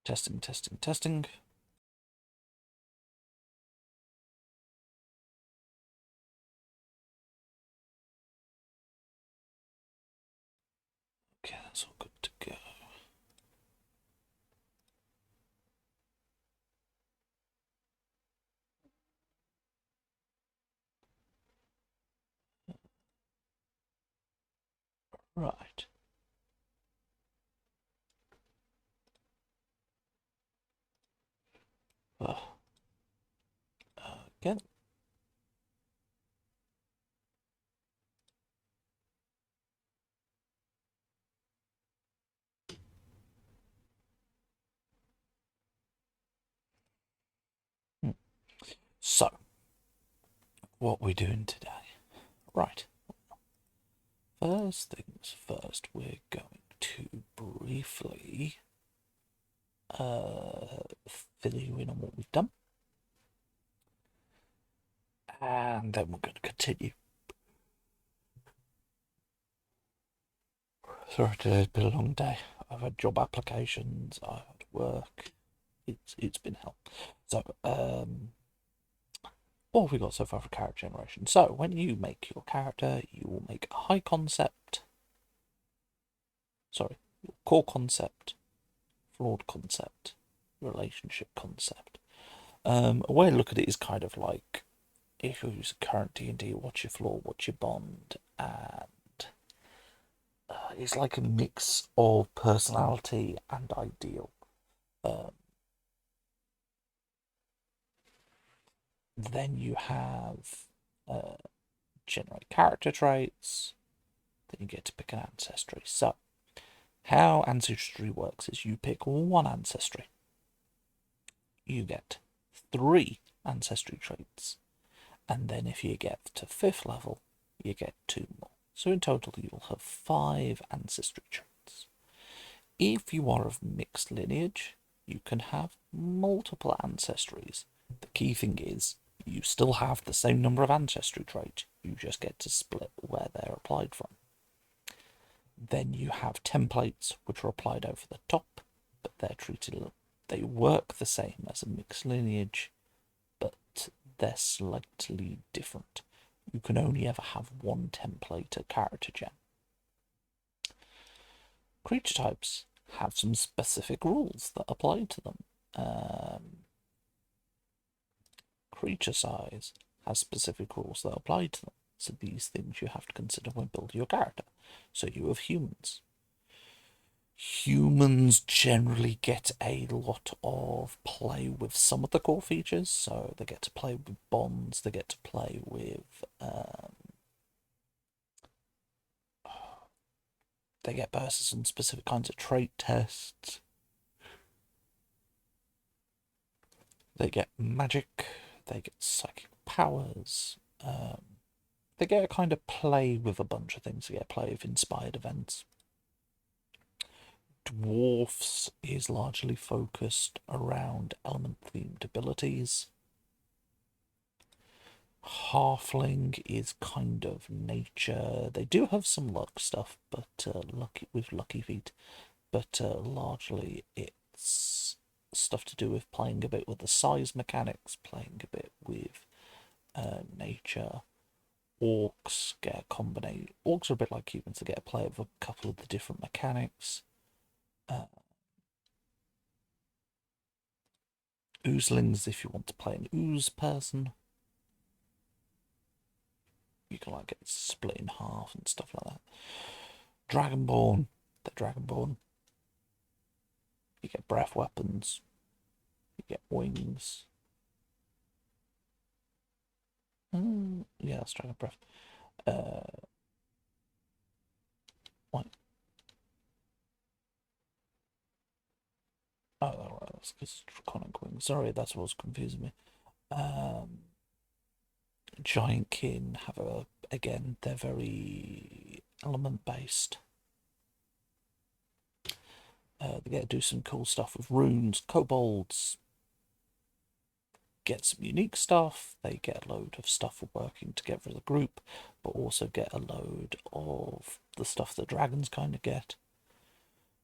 Testing, testing, testing. Okay, that's all good to go. Right. Again. So, what we're doing today. Right. First things first, we're going to briefly fill you in on what we've done. And then we're going to continue. Sorry, today's been a long day. I've had job applications, I've had work. It's been hell. So, what have we got so far for character generation? So, when you make your character, you will make a high concept. Sorry, core concept, flawed concept, relationship concept. A way to look at it is kind of like if you use current D&D, what's your flaw, what's your bond, and it's like a mix of personality and ideal. Then you have generate character traits. Then you get to pick an ancestry. So, how ancestry works is you pick one ancestry. You get 3 ancestry traits. And then if you get to 5th level, you get 2 more. So in total, you'll have 5 ancestry traits. If you are of mixed lineage, you can have multiple ancestries. The key thing is, you still have the same number of ancestry traits, you just get to split where they're applied from. Then you have templates, which are applied over the top, but they work the same as a mixed lineage, but they're slightly different. You can only ever have one template at character gen. Creature types have some specific rules that apply to them. Creature size has specific rules that apply to them. So these things you have to consider when building your character. So you have humans. Humans generally get a lot of play with some of the core features. So they get to play with bonds, they get to play with they get bursts on specific kinds of trait tests. They get magic, they get psychic powers, they get a kind of play with a bunch of things. They get play with inspired events. Dwarfs is largely focused around element-themed abilities. Halfling is kind of nature. They do have some luck stuff, but lucky feet, but largely it's stuff to do with playing a bit with the size mechanics, playing a bit with nature. Orcs get a combination. Orcs are a bit like humans. They get a play of a couple of the different mechanics. Oozelings, if you want to play an ooze person, you can like get split in half and stuff like that. Dragonborn, they're Dragonborn. You get breath weapons. You get wings. Yeah, that's Dragon Breath. What? Oh, right, that's because it's Draconic Wings. Sorry, that's what's confusing me. Giant Kin have again, they're very element based. They get to do some cool stuff with runes. Kobolds get some unique stuff. They get a load of stuff for working together as a group, but also get a load of the stuff that dragons kind of get.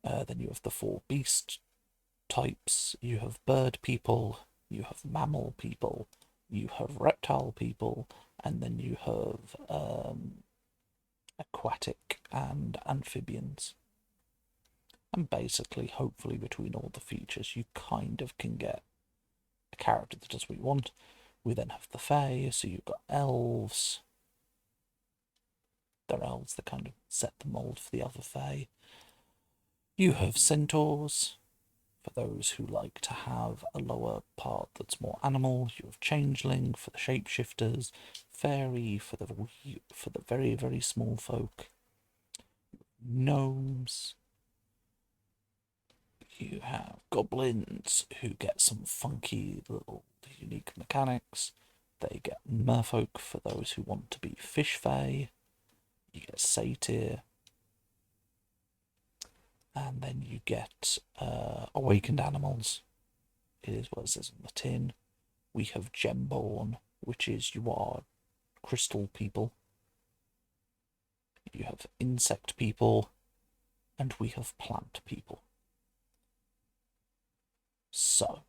Then you have the 4 beast types. You have bird people, you have mammal people, you have reptile people, and then you have aquatic and amphibians. And basically, hopefully, between all the features, you kind of can get a character that does what you want. We then have the Fae, so you've got elves. They're elves that kind of set the mould for the other Fae. You have centaurs, for those who like to have a lower part that's more animal. You have changeling for the shapeshifters, fairy for the very, very small folk, gnomes. You have goblins who get some funky little unique mechanics. They get merfolk for those who want to be fish fae. You get satyr. And then you get awakened animals. It is what it says on the tin. We have gemborn, which is you are crystal people. You have insect people. And we have plant people. So,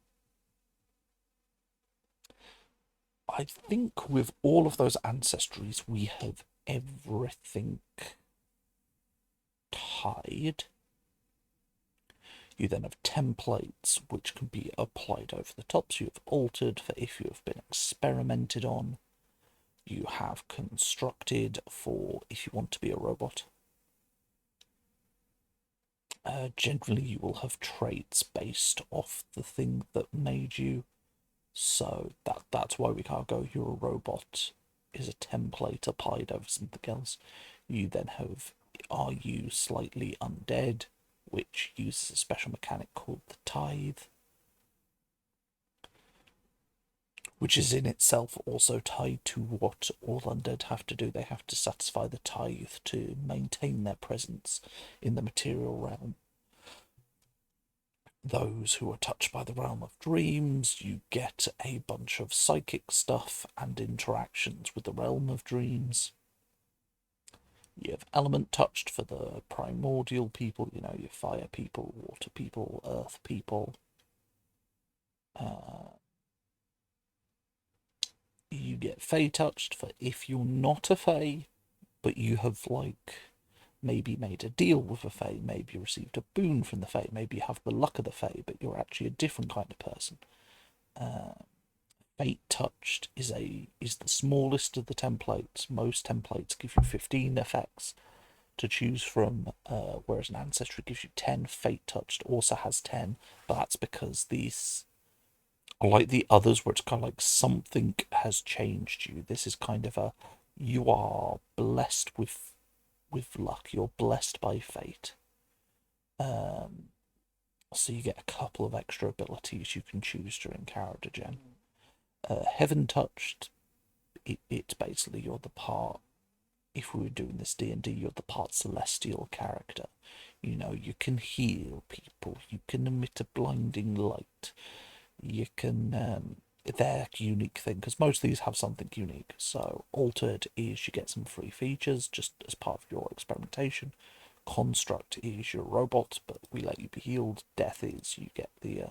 I think with all of those ancestries, we have everything tied. You then have templates which can be applied over the top, so you have altered for if you have been experimented on. You have constructed for if you want to be a robot. Generally, you will have traits based off the thing that made you. So that's why we can't go, you're a robot is a template applied over something else. You then have, are you slightly undead, which uses a special mechanic called the tithe, which is in itself also tied to what all undead have to do. They have to satisfy the tithe to maintain their presence in the material realm. Those who are touched by the realm of dreams, you get a bunch of psychic stuff and interactions with the realm of dreams. You have element touched for the primordial people, you know, your fire people, water people, earth people. You get Fey touched for if you're not a Fey, but you have, like, maybe made a deal with a Fae, maybe you received a boon from the Fae, maybe you have the luck of the Fae, but you're actually a different kind of person. Fate touched is the smallest of the templates. Most templates give you 15 effects to choose from, whereas an ancestry gives you 10. Fate touched also has 10, but that's because these, like the others, where it's kind of like something has changed you. This is kind of a, you are blessed with luck. You're blessed by fate. So you get a couple of extra abilities you can choose during character gen. Heaven touched, it's basically you're the part, if we were doing this D&D, you're the part celestial character. You know, you can heal people, you can emit a blinding light, you can, their unique thing, because most of these have something unique. So altered is you get some free features just as part of your experimentation. Construct is your robot, but we let you be healed. Death is you get the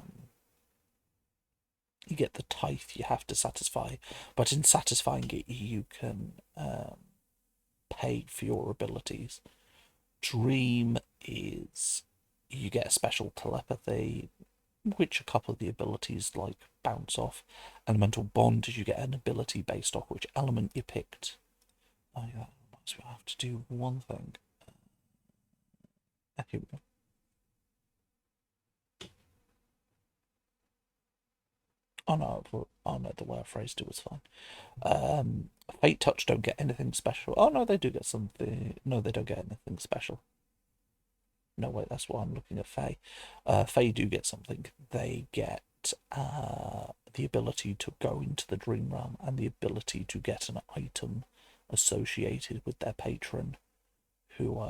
tithe you have to satisfy, but in satisfying it you can pay for your abilities. Dream is you get a special telepathy, which a couple of the abilities like bounce off. Elemental bond is you get an ability based off which element you picked. Oh yeah, so I have to do one thing. Here we go. Oh no, the way I phrased it was fine. Fate touch don't get anything special. Oh no, they do get something. No, they don't get anything special. No, wait, that's why I'm looking at Fae. Fae do get something. They get the ability to go into the dream realm and the ability to get an item associated with their patron, who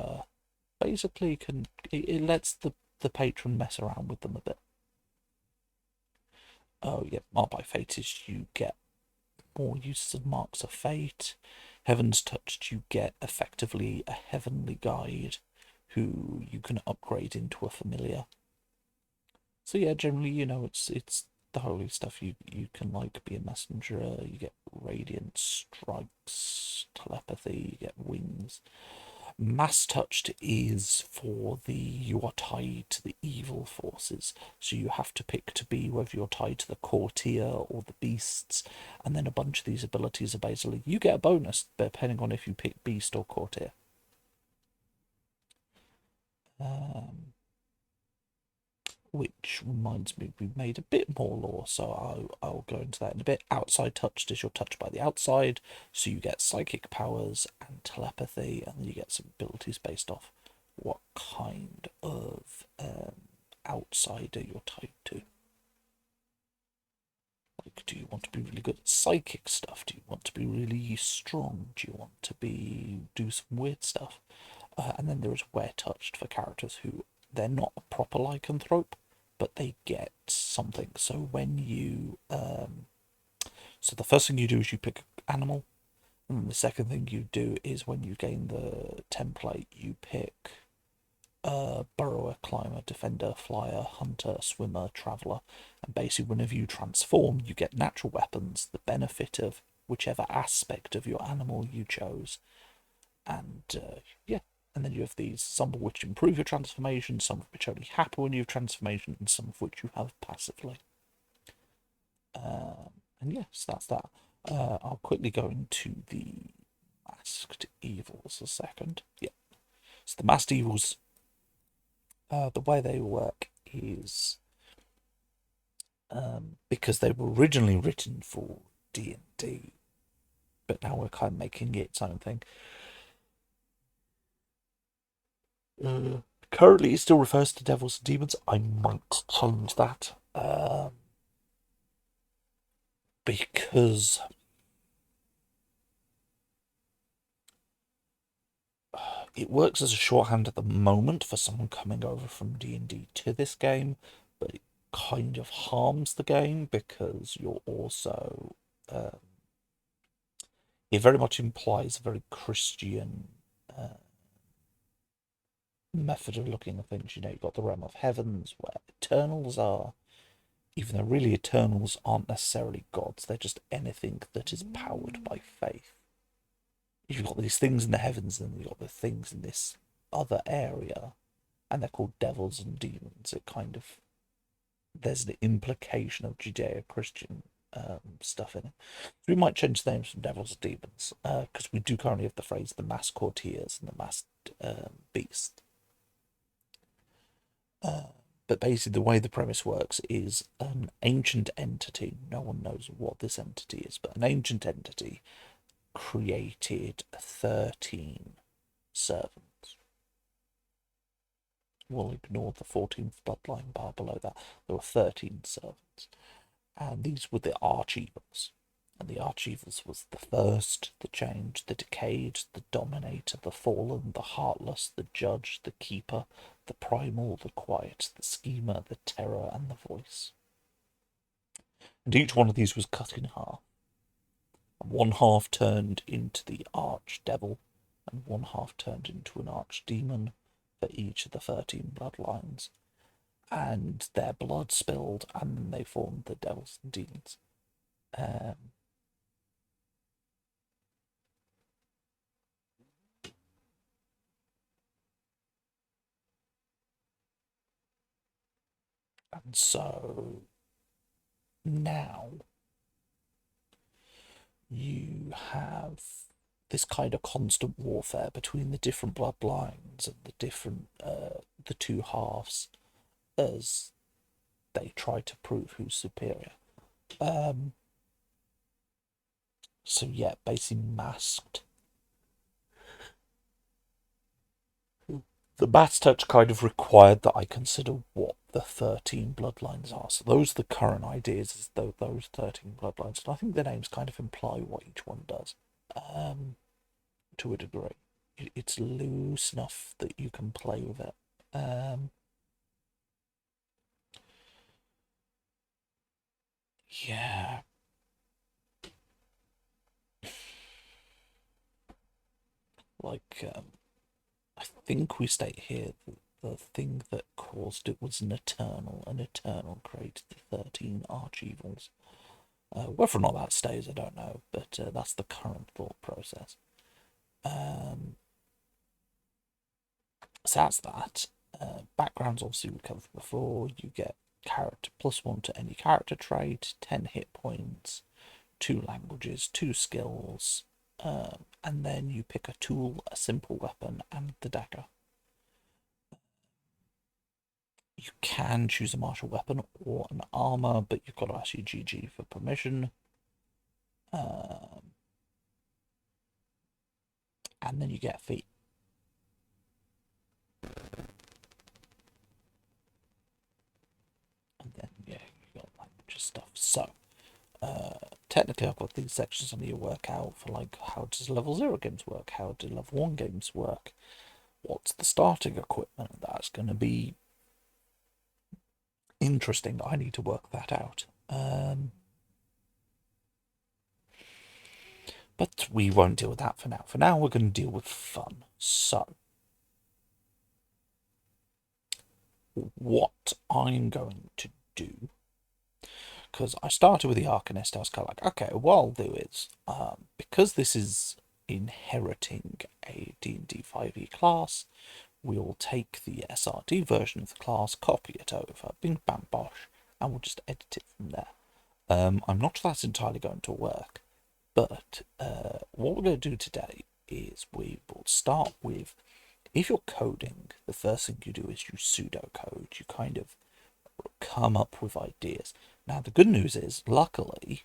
basically can, it lets the patron mess around with them a bit. Oh yeah, Marked by Fate is you get more uses of Marks of Fate. Heaven's Touched, you get effectively a heavenly guide who you can upgrade into a familiar. So yeah, generally, it's the holy stuff. You can like be a messenger. You get radiant strikes, telepathy. You get wings. Mass touched is for the you are tied to the evil forces, so you have to pick to be whether you're tied to the courtier or the beasts, and then a bunch of these abilities are basically you get a bonus depending on if you pick beast or courtier. Um, which reminds me, we've made a bit more lore, so I'll go into that in a bit. Outside touched is you're touched by the outside, so you get psychic powers and telepathy, and then you get some abilities based off what kind of outsider you're tied to. Like, do you want to be really good at psychic stuff? Do you want to be really strong? Do you want to do some weird stuff? And then there is where touched for characters who they're not a proper lycanthrope, but they get something. So when so the first thing you do is you pick an animal, and the second thing you do is when you gain the template, you pick burrower, climber, defender, flyer, hunter, swimmer, traveller, and basically whenever you transform, you get natural weapons, the benefit of whichever aspect of your animal you chose, and yeah, and then you have these, some of which improve your transformation, some of which only happen when you have transformation, and some of which you have passively. And yes, that's that. I'll quickly go into the masked evils a second. Yeah, so the masked evils, the way they work is because they were originally written for D&D, but now we're kind of making it its own thing. Currently, it still refers to devils and demons. I might change that because it works as a shorthand at the moment for someone coming over from D&D to this game, but it kind of harms the game because you're also it very much implies a very Christian method of looking at things. You've got the realm of heavens where Eternals are, even though really Eternals aren't necessarily gods, they're just anything that is powered by faith. You've got these things in the heavens, and you've got the things in this other area, and they're called devils and demons. It kind of, there's the implication of Judeo-Christian stuff in it. So we might change the names from devils and demons, because we do currently have the phrase the masked courtiers and the masked beast. But basically, the way the premise works is an ancient entity, no one knows what this entity is, but an ancient entity created 13 servants. We'll ignore the 14th bloodline bar below that. There were 13 servants, and these were the archevils. And the archevils was the first, the change, the decayed, the dominator, the fallen, the heartless, the judge, the keeper, the primal, the quiet, the schemer, the terror, and the voice. And each one of these was cut in half. One half turned into the archdevil, and one half turned into an archdemon for each of the 13 bloodlines. And their blood spilled, and then they formed the devils and demons. And so now you have this kind of constant warfare between the different bloodlines and the two halves as they try to prove who's superior. So yeah, basically masked. The Mass Touch kind of required that I consider what the 13 bloodlines are. So those are the current ideas, is those 13 bloodlines. And I think the names kind of imply what each one does, to a degree. It's loose enough that you can play with it. Yeah. Like, I think we state here that the thing that caused it was an Eternal. An Eternal created the 13 Archevils. Whether or not that stays, I don't know, but that's the current thought process. So that's that. Backgrounds, obviously, we covered before. You get character +1 to any character trait, 10 hit points, 2 languages, 2 skills, and then you pick a tool, a simple weapon, and the dagger. You can choose a martial weapon or an armor, but you've got to ask your GG for permission. And then you get feet. And then, yeah, you got language stuff. So, technically, I've got these sections I need to work out for, like, how does level 0 games work? How do level 1 games work? What's the starting equipment? That's going to be interesting. I need to work that out. But we won't deal with that for now. For now, we're going to deal with fun. So, what I'm going to do, because I started with the Arcanist, I was kind of like, okay, what I'll do is, because this is inheriting a D&D 5e class, we'll take the SRD version of the class, copy it over, bing bam bosh, and we'll just edit it from there. I'm not sure that's entirely going to work, but what we're going to do today is we will start with, if you're coding, the first thing you do is you pseudocode. You kind of come up with ideas. Now, the good news is, luckily,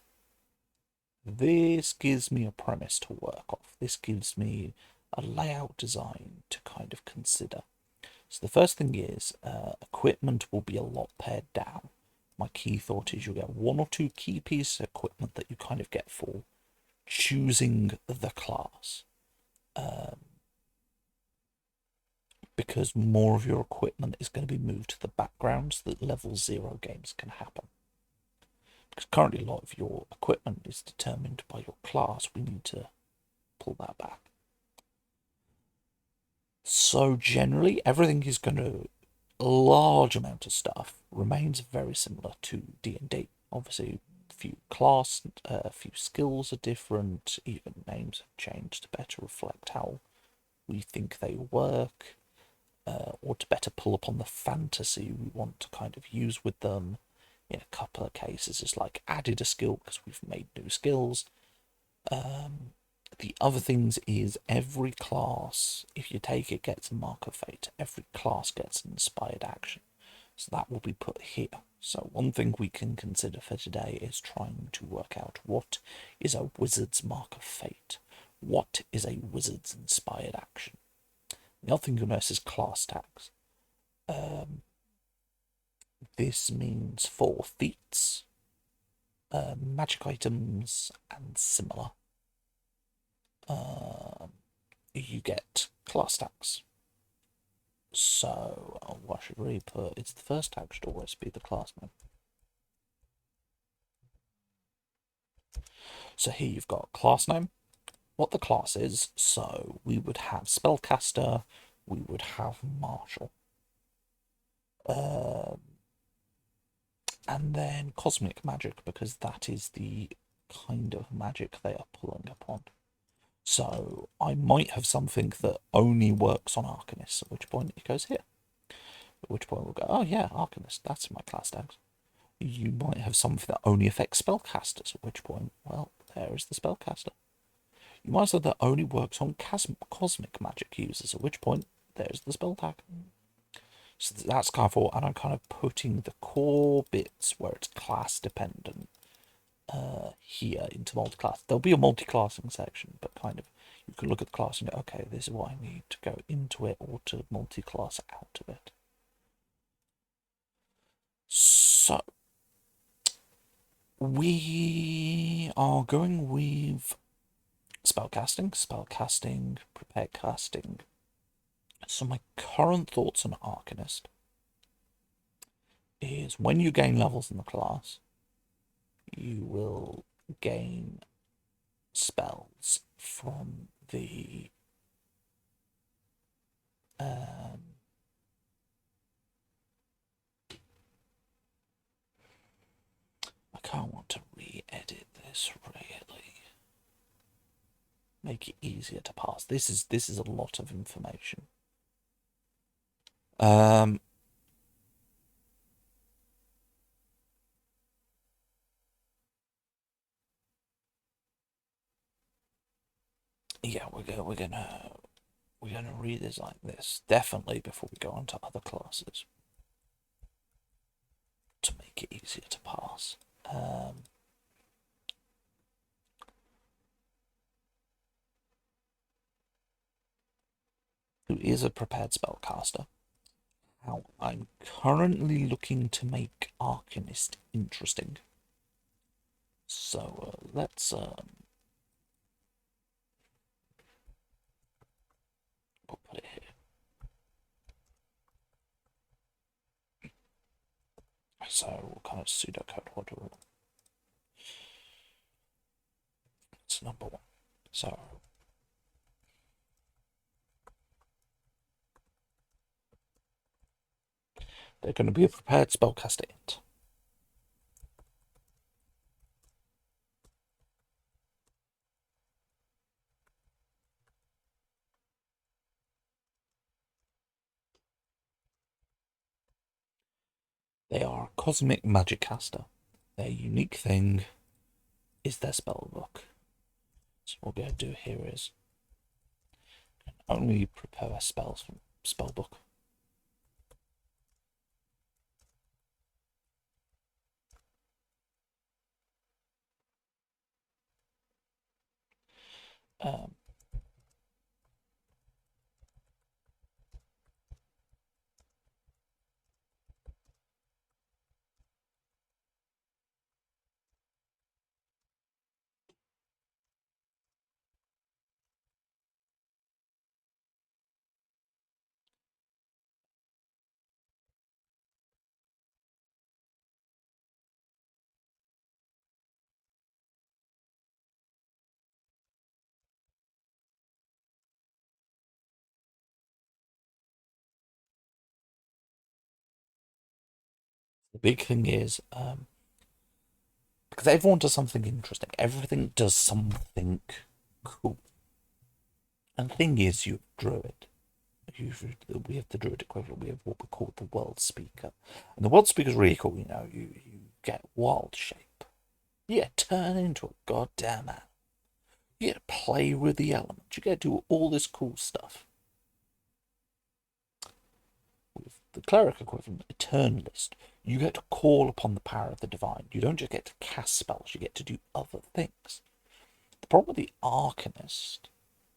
this gives me a premise to work off. This gives me a layout design to kind of consider. So the first thing is, equipment will be a lot pared down. My key thought is you'll get 1 or 2 key pieces of equipment that you kind of get for choosing the class. Because more of your equipment is going to be moved to the background so that level 0 games can happen. Because currently a lot of your equipment is determined by your class, we need to pull that back. So generally, everything is going to, a large amount of stuff remains very similar to D&D. Obviously, a few skills are different, even names have changed to better reflect how we think they work. Or to better pull upon the fantasy we want to kind of use with them. In a couple of cases, it's like added a skill because we've made new skills. The other things is every class, if you take it, gets a mark of fate. Every class gets an inspired action. So that will be put here. So one thing we can consider for today is trying to work out what is a wizard's mark of fate. What is a wizard's inspired action? The other thing you'll notice is class tags. This means for feats, magic items, and similar. You get class tags. So, what should we put? It's the first tag should always be the class name. So here you've got class name, what the class is. So we would have spellcaster, we would have martial. And then cosmic magic, because that is the kind of magic they are pulling upon. So I might have something that only works on Arcanists, at which point it goes here. At which point we'll go, oh yeah, Arcanist, that's my class tags. You might have something that only affects spellcasters, at which point, well, there is the spellcaster. You might have something that only works on cosmic magic users, at which point, there's the spell tag. So that's kind of all, and I'm kind of putting the core bits where it's class dependent here into multi-class. There'll be a multi-classing section, but kind of you can look at the class and go, okay, this is what I need to go into it or to multi-class out of it. So we are going with spellcasting, prepare casting. So my current thoughts on Arcanist is when you gain levels in the class, you will gain spells from the can't want to re-edit this really. Make it easier to pass. This is a lot of information. Yeah, we're gonna redesign this definitely before we go on to other classes to make it easier to pass. Who is a prepared spellcaster? How I'm currently looking to make Arcanist interesting. So let's we'll put it here. So what kind of pseudocode? What do we? It's number 1. So they're going to be a prepared spellcaster int. They are a cosmic magic caster. Their unique thing is their spell book. So what we're going to do here is only prepare spells from spell book. The big thing is because everyone does something interesting. Everything does something cool. And the thing is, you druid. We have the druid equivalent. We have what we call the world speaker, and the world speaker is really cool. You know, you get wild shape. You get turn into a goddamn animal. You get to play with the elements. You get to do all this cool stuff. With the cleric equivalent, eternalist, you get to call upon the power of the divine. You don't just get to cast spells. You get to do other things. The problem with the arcanist,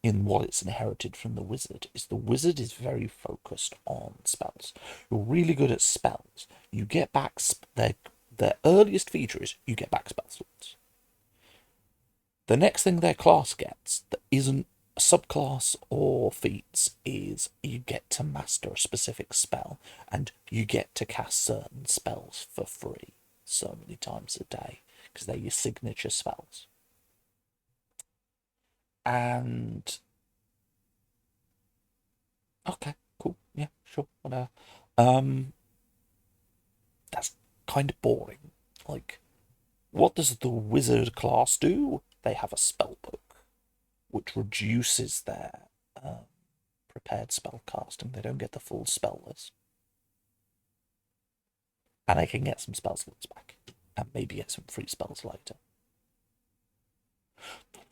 in what it's inherited from the wizard, is the wizard is very focused on spells. You're really good at spells. You get back their earliest feature is you get back spell slots. The next thing their class gets that isn't a subclass or feats is you get to master a specific spell and you get to cast certain spells for free so many times a day because they're your signature spells. And okay, cool, yeah, sure, whatever. That's kind of boring. Like, what does the wizard class do? They have a spell book, which reduces their prepared spell casting. They don't get the full spell list. And they can get some spell slots back. And maybe get some free spells later.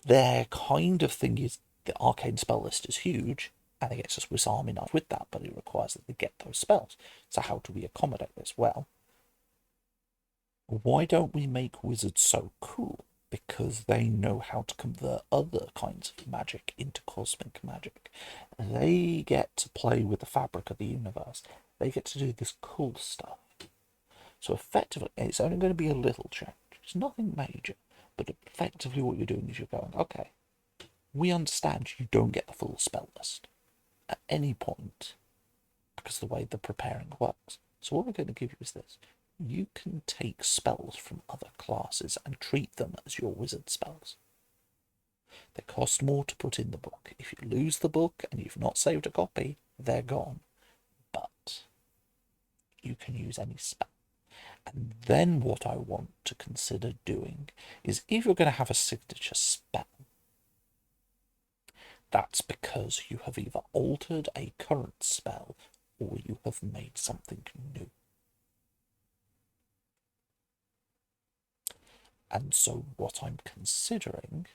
Their kind of thing is the arcane spell list is huge, and they get to Swiss Army knife with that, but it requires that they get those spells. So how do we accommodate this? Well, why don't we make wizards so cool? Because they know how to convert other kinds of magic into cosmic magic. They get to play with the fabric of the universe. They get to do this cool stuff. So effectively, it's only going to be a little change. It's nothing major. But effectively what you're doing is you're going, okay, we understand you don't get the full spell list at any point because of the way the preparing works. So what we're going to give you is this. You can take spells from other classes and treat them as your wizard spells. They cost more to put in the book. If you lose the book and you've not saved a copy, they're gone. But you can use any spell. And then what I want to consider doing is, if you're going to have a signature spell, that's because you have either altered a current spell or you have made something new. And so what I'm considering,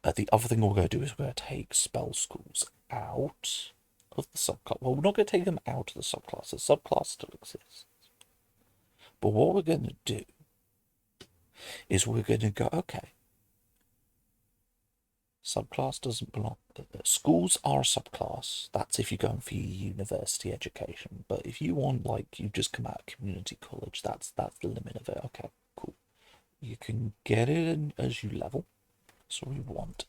the other thing we're going to do is we're going to take spell schools out of the subclass. Well, we're not going to take them out of the subclass. The subclass still exists. But what we're going to do is we're going to go, okay, subclass doesn't belong. Schools are a subclass. That's if you're going for your university education. But if you want, like, you've just come out of community college, that's the limit of it. Okay, cool. You can get it in as you level. So we want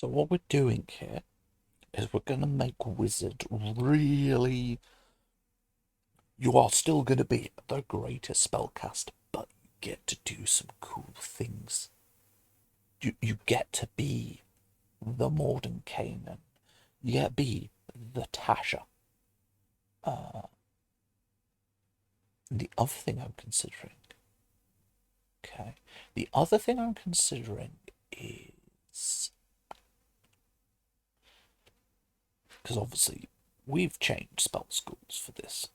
so what we're doing here is we're going to make wizard really. You are still going to be the greatest spellcaster, but you get to do some cool things. You get to be the Mordenkainen. You get to be the Tasha. The other thing I'm considering, okay, the other thing I'm considering is, because obviously we've changed spell schools for this.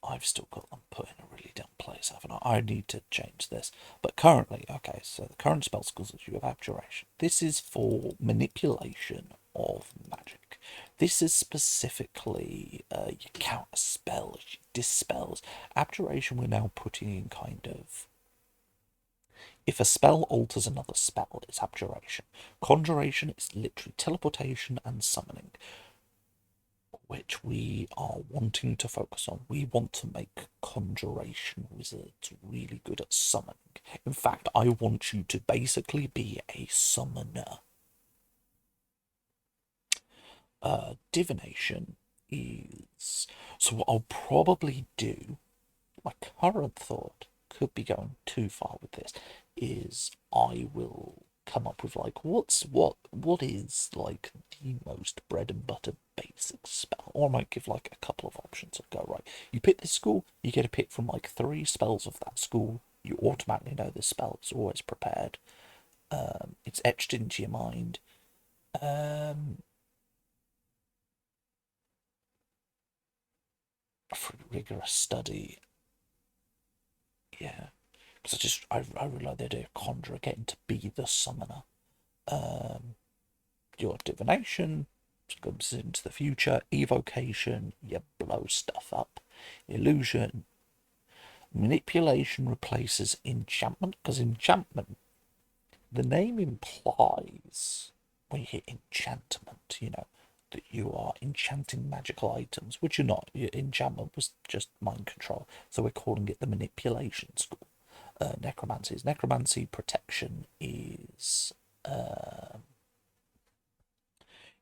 I've still got them put in a really dumb place, haven't I? I need to change this. But currently, okay, so the current spell schools that you have abjuration. This is for manipulation of magic. This is specifically your counter spells, your dispels. Abjuration we're now putting in kind of, if a spell alters another spell, it's abjuration. Conjuration is literally teleportation and summoning, which we are wanting to focus on. We want to make conjuration wizards really good at summoning. In fact, I want you to basically be a summoner. Divination is... So what I'll probably do, my current thought, could be going too far with this, is I will come up with like what is like the most bread and butter basic spell, or I might give like a couple of options and go, right, you pick this school, you get to pick from like 3 spells of that school, you automatically know this spell, it's always prepared, it's etched into your mind. For rigorous study, yeah, because I really like the idea of conjurer getting to be the summoner. Your divination comes into the future. Evocation, you blow stuff up. Illusion, manipulation replaces enchantment, because enchantment, the name implies when you hit enchantment, you know, that you are enchanting magical items, which you're not. Your enchantment was just mind control, so we're calling it the manipulation school. Necromancy protection is,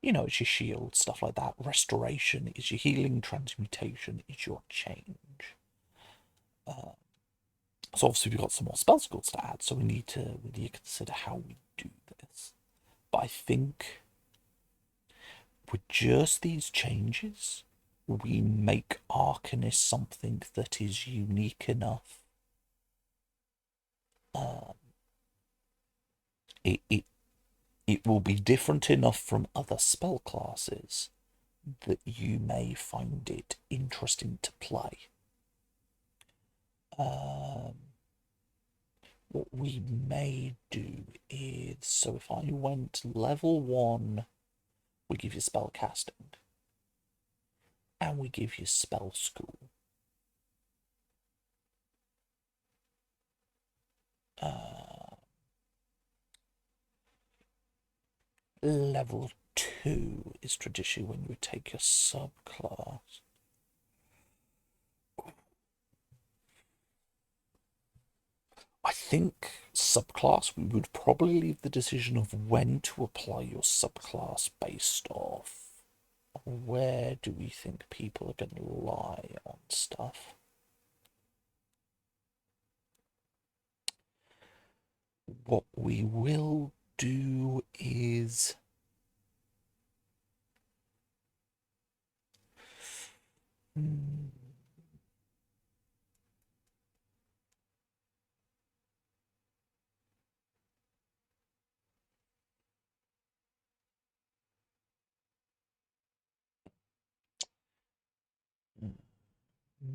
you know, it's your shield, stuff like that. Restoration is your healing. Transmutation is your change. So obviously we've got some more spell schools to add, so we need to consider how we do this. But I think with just these changes, we make Arcanist something that is unique enough. It will be different enough from other spell classes that you may find it interesting to play. What we may do is, so if I went level 1, we give you spell casting. and we give you spell school. Level 2 is traditionally when you take your subclass. I think subclass, we would probably leave the decision of when to apply your subclass based off where do we think people are going to lie on stuff. What we will do is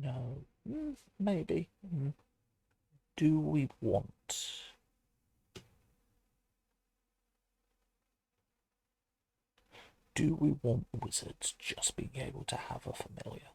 no, maybe. Do we want wizards just being able to have a familiar?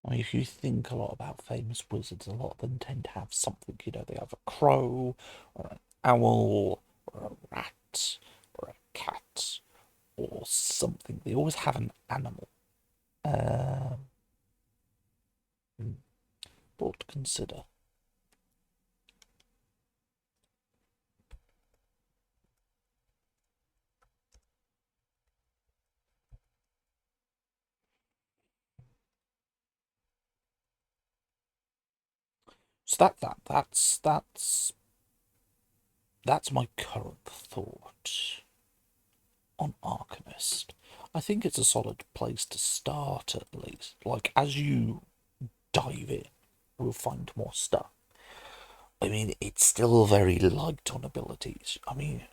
I mean, if you think a lot about famous wizards, a lot of them tend to have something, they have a crow, or an owl, or a rat, or a cat, or something. They always have an animal. Thought to consider. So that's my current thought on Arcanist. I think it's a solid place to start at least. Like, as you dive in, we'll find more stuff. I mean, it's still very light on abilities. I mean,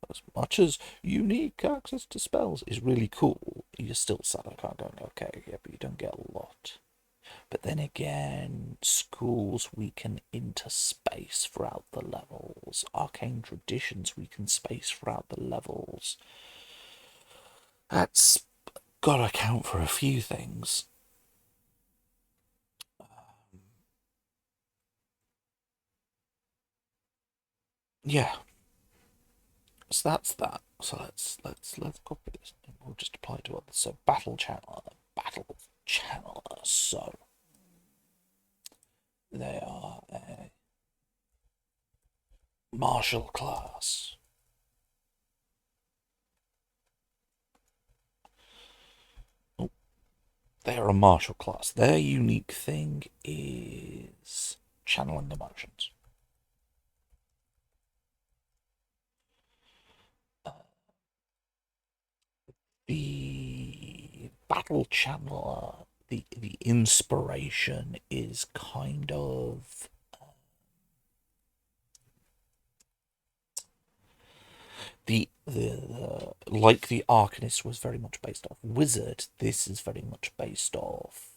as much as unique access to spells is really cool, you're still sat there going, okay, yeah, but you don't get a lot. But then again, schools weaken into space throughout the levels. Arcane traditions weaken space throughout the levels. That's got to account for a few things. Yeah. So that's that. So let's copy this. And we'll just apply to others. So battle channeler. So they are a martial class. Oh, they are a martial class. Their unique thing is channeling emotions. The battle channeler, the inspiration is kind of the like the Arcanist was very much based off wizard. This is very much based off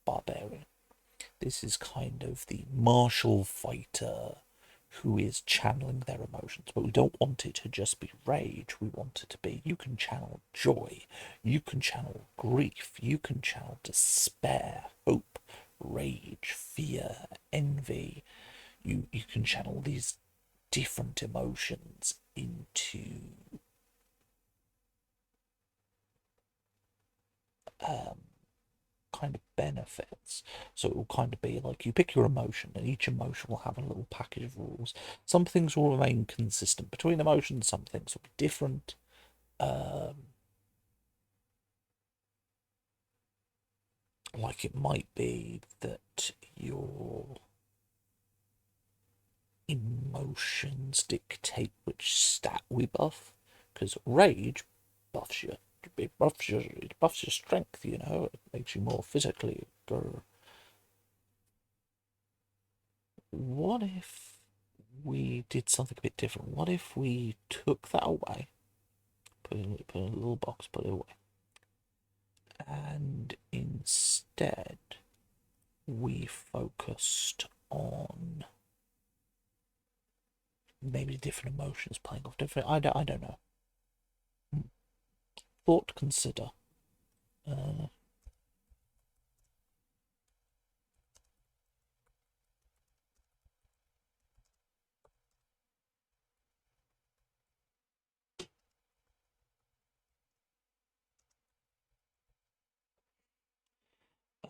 barbarian. This is kind of the martial fighter who is channeling their emotions, but we don't want it to just be rage. We want it to be, you can channel joy, you can channel grief, you can channel despair, hope, rage, fear, envy. You can channel these different emotions into kind of benefits. So it will kind of be like you pick your emotion, and each emotion will have a little package of rules. Some things will remain consistent between emotions, some things will be different. Like it might be that your emotions dictate which stat we buff, because rage buffs you. It buffs your strength. It makes you more physically. What if we did something a bit different? What if we took that away, put it in a little box, put it away, and instead we focused on maybe different emotions playing off different. I don't know. Thought to consider.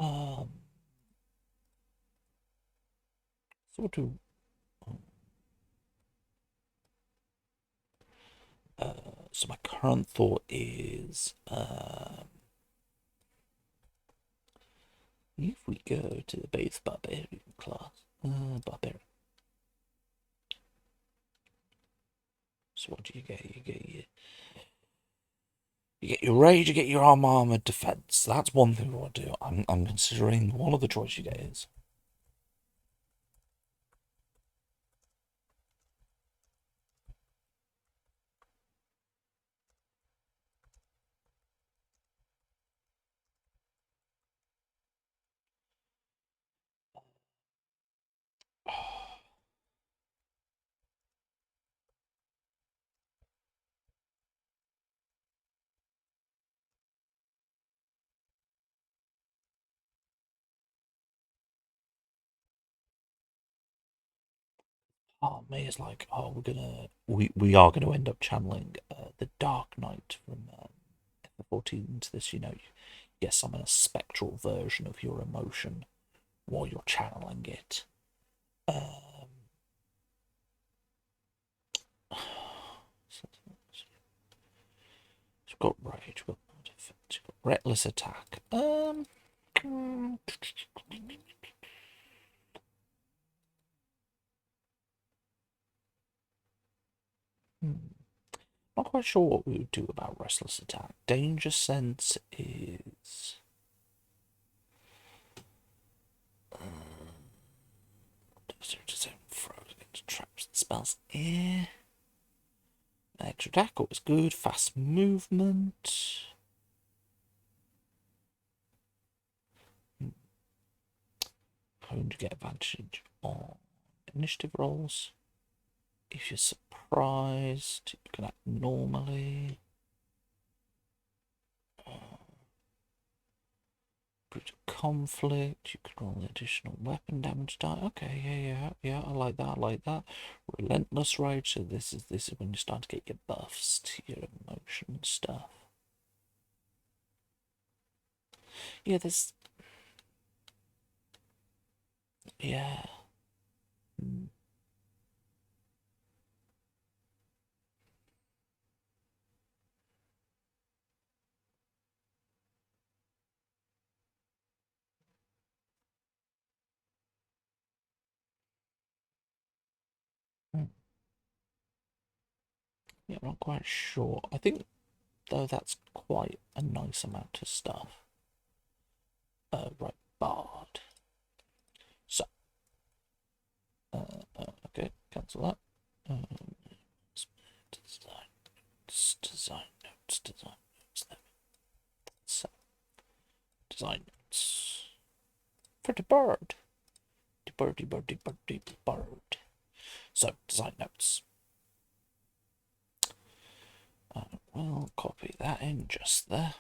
Um, sort of. So my current thought is, if we go to the base barbarian class, barbarian. So what do you get? You get your rage, you get your armored defense. That's one thing we want to do. I'm considering one of the choices you get is. Part of me is like, oh, we are gonna end up channeling the Dark Knight from F14 into this. You get summon a spectral version of your emotion while you're channeling it. We've got rage, we've got defense, we've got reckless attack. Not quite sure what we would do about restless attack. Danger sense is frozen into traps and spells. Extra attack always good. Fast movement. Going to get advantage on initiative rolls. If you're surprised, you can act normally. Brutal conflict. You can roll additional weapon damage die. Okay, yeah. I like that. Relentless rage. So this is when you start to get your buffs to your emotion stuff. Yeah, there's. Yeah. Yeah, I'm not quite sure. I think, though, that's quite a nice amount of stuff. Right, Bard. So, okay, cancel that. Design notes. So, design notes for the bird. The bird. So, design notes. We'll copy that in just there.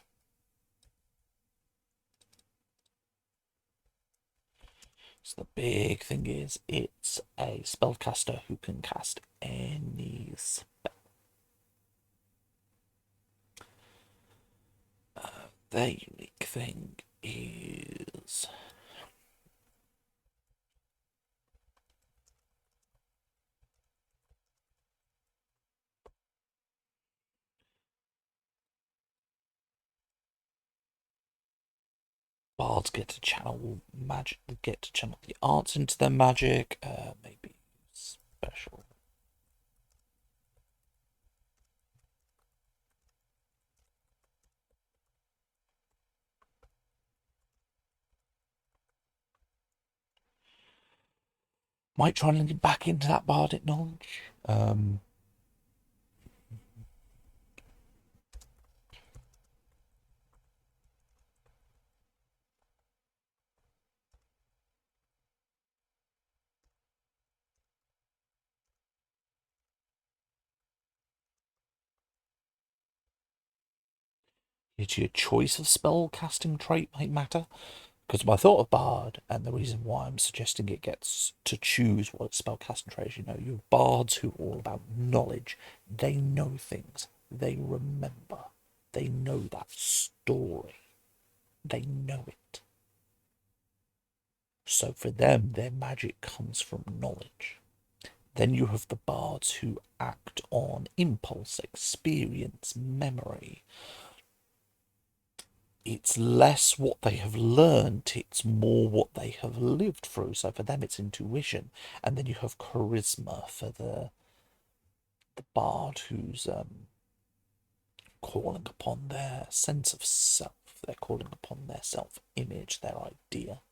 So the big thing is it's a spellcaster who can cast any spell. Their unique thing is bards get to channel magic, get to channel the arts into their magic, maybe special. Might try and link it back into that bardic knowledge. Your choice of spell casting trait might matter. Because my thought of bard, and the reason why I'm suggesting it gets to choose what spellcasting trait is, you know, you have bards who are all about knowledge. They know things. They remember. They know that story. They know it. So for them, their magic comes from knowledge. Then you have the bards who act on impulse, experience, memory. It's less what they have learned, it's more what they have lived through. So for them, it's intuition. And then you have charisma for the bard who's calling upon their sense of self. They're calling upon their self-image, their idea.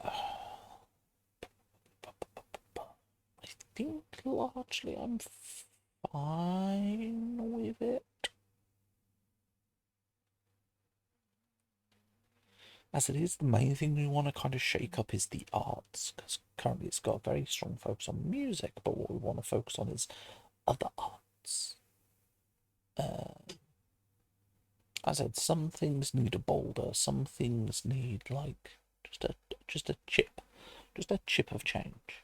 I think largely I'm fine with it. As it is, the main thing we want to kind of shake up is the arts, because currently it's got a very strong focus on music, but what we want to focus on is other arts. As I said, some things need a boulder, some things need like just a chip of change.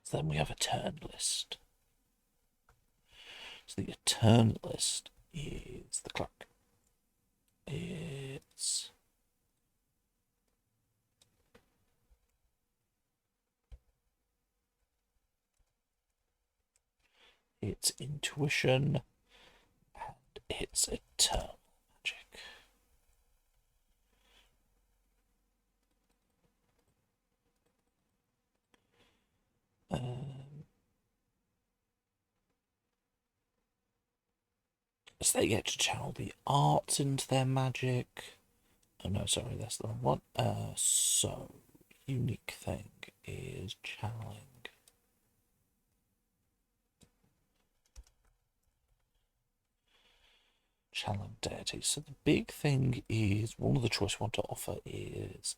So then we have a turn list. So the turn list is the clock. It's intuition, and it's eternal magic. So they get to channel the arts into their magic. Oh no, sorry, that's the wrong one. So unique thing is channeling. Channeling deity. So the big thing is one of the choice we want to offer is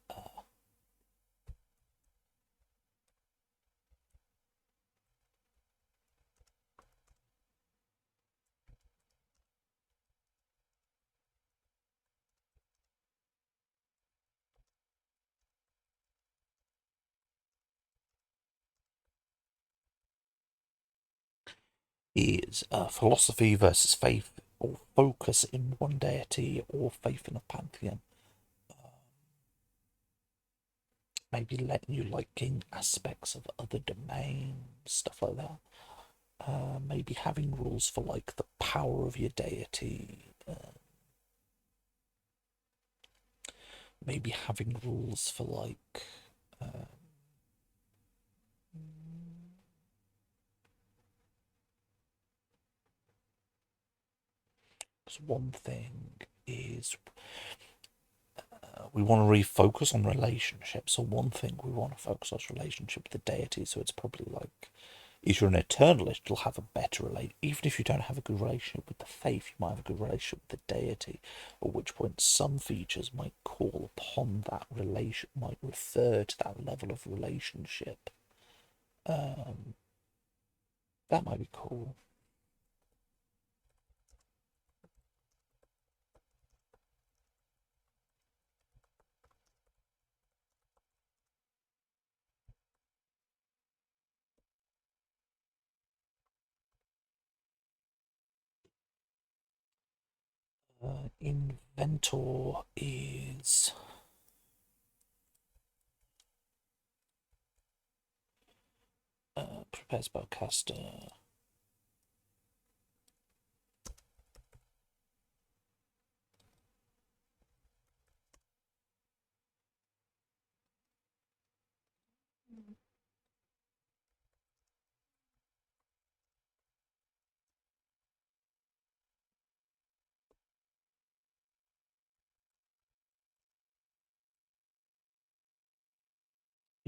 philosophy versus faith, or focus in one deity, or faith in a pantheon. Maybe letting you like gain aspects of other domains, stuff like that. Maybe having rules for like the power of your deity. Maybe having rules for like because one thing is we want to refocus on relationships. So one thing we want to focus on is relationship with the deity. So it's probably like if you're an eternalist, you'll have a better relate. Even if you don't have a good relationship with the faith, you might have a good relationship with the deity. At which point, some features might call upon that relation, might refer to that level of relationship. That might be cool. Inventor is prepare spellcaster.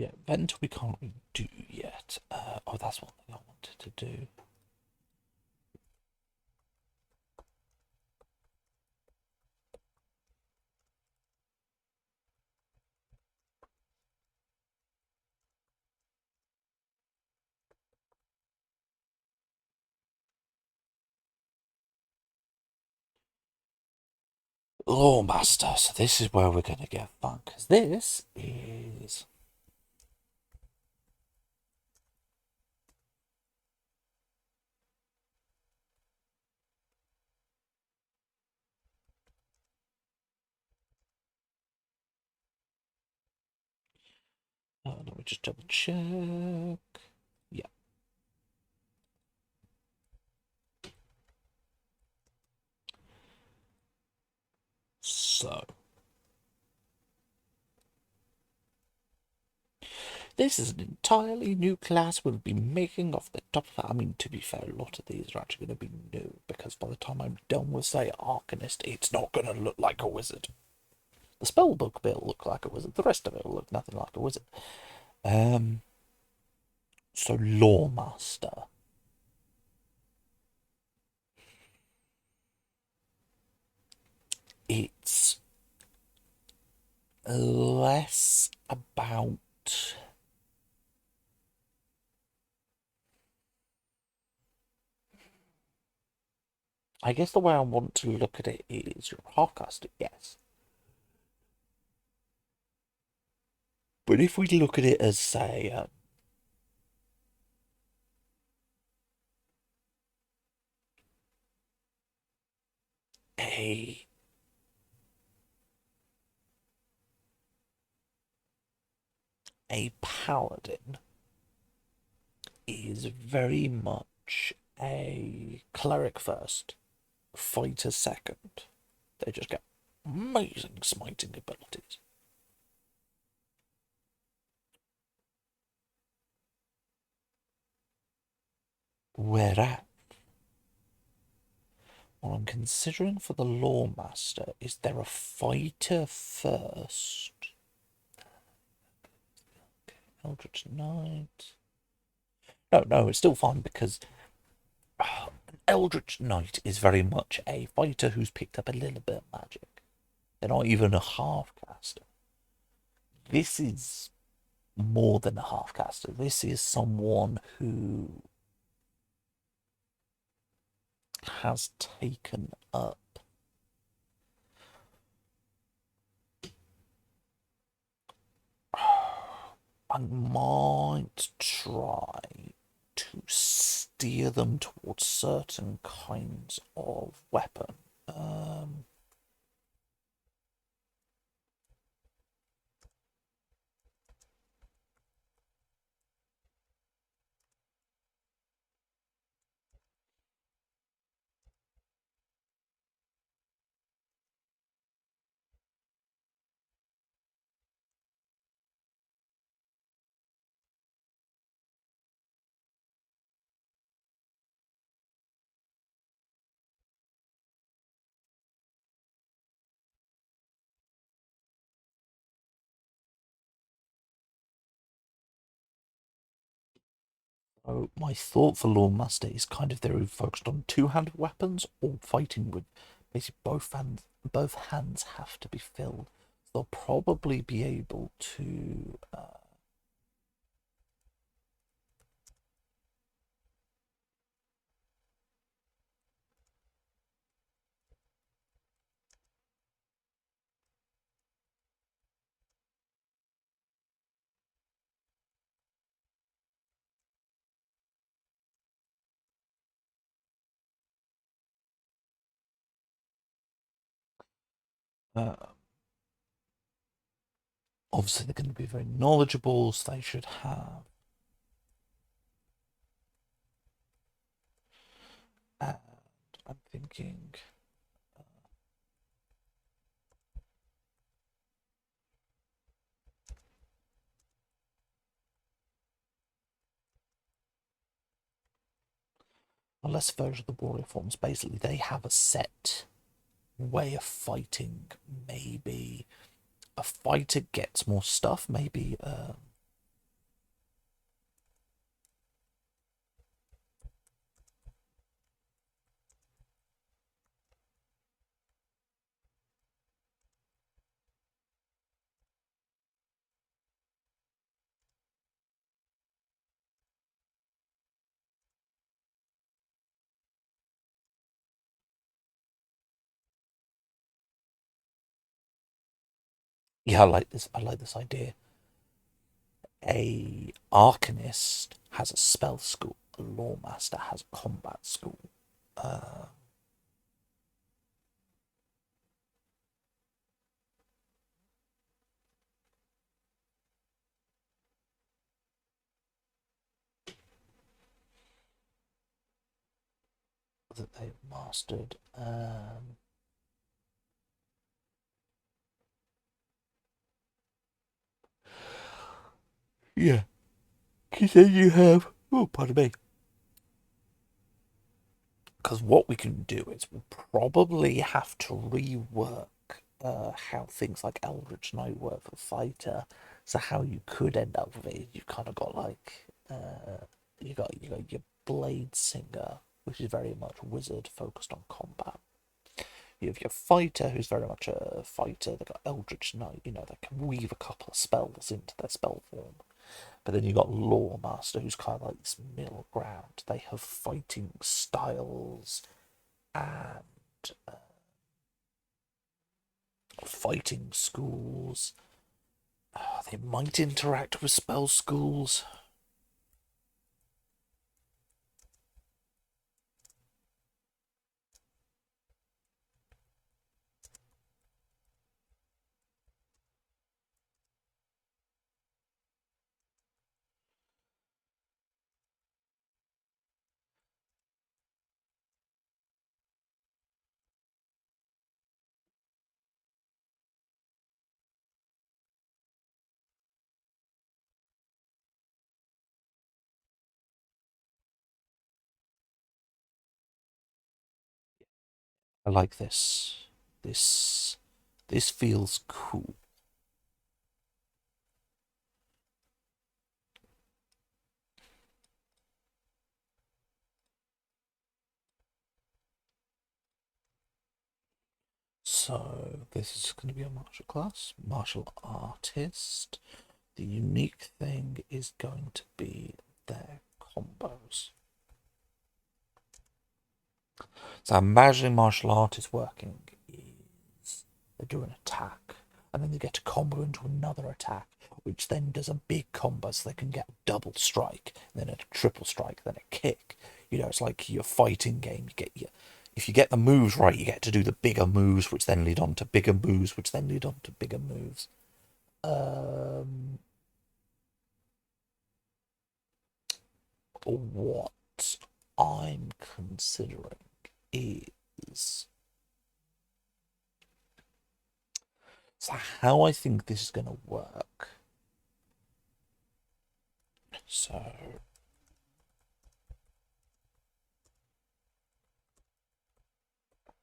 Yeah, vent we can't really do yet. Oh, that's one thing I wanted to do. Lawmaster, so this is where we're going to get fun, because this is... let me just double check. Yeah. So, this is an entirely new class we'll be making off the top of it. I mean, to be fair, a lot of these are actually going to be new, because by the time I'm done with, say, Arcanist, it's not going to look like a wizard. The spellbook bit will look like a wizard, the rest of it will look nothing like a wizard. So Lawmaster. It's less about... I guess the way I want to look at it is you're a half-caster, yes. But if we look at it as, say, a paladin is very much a cleric first, fighter second. They just get amazing smiting abilities. Whereas, what I'm considering for the Lawmaster is they're a fighter first. Eldritch Knight. No, it's still fine, because an Eldritch Knight is very much a fighter who's picked up a little bit of magic. They're not even a half-caster. This is more than a half-caster. This is someone who has taken up... I might try to steer them towards certain kinds of weapon. So my thought for Lawmaster is kind of they're focused on two-handed weapons or fighting with basically both hands have to be filled. They'll probably be able to uh, obviously they're going to be very knowledgeable, so they should have... And I'm thinking... unless version of the warrior forms, basically they have a set way of fighting. Maybe a fighter gets more stuff, maybe Yeah, I like this. I like this idea. A arcanist has a spell school. A lawmaster has a combat school. Uh, that they've mastered. Yeah, because then you have. Oh, pardon me. Because what we can do is we'll probably have to rework how things like Eldritch Knight work for fighter. So how you could end up with it, you've kind of got like you got your blade singer, which is very much wizard focused on combat. You have your fighter, who's very much a fighter. They've got Eldritch Knight, they can weave a couple of spells into their spell form. But then you got Lawmaster, who's kind of like this middle ground. They have fighting styles and fighting schools. They might interact with spell schools. I like this. This this feels cool. So this is going to be a martial class, martial artist. The unique thing is going to be their combos. So imagining martial artists working is they do an attack and then they get a combo into another attack, which then does a big combo so they can get a double strike, then a triple strike, then a kick. It's like your fighting game. If you get the moves right, you get to do the bigger moves, which then lead on to bigger moves, which then lead on to bigger moves. Um, what I'm considering is so how I think this is going to work. So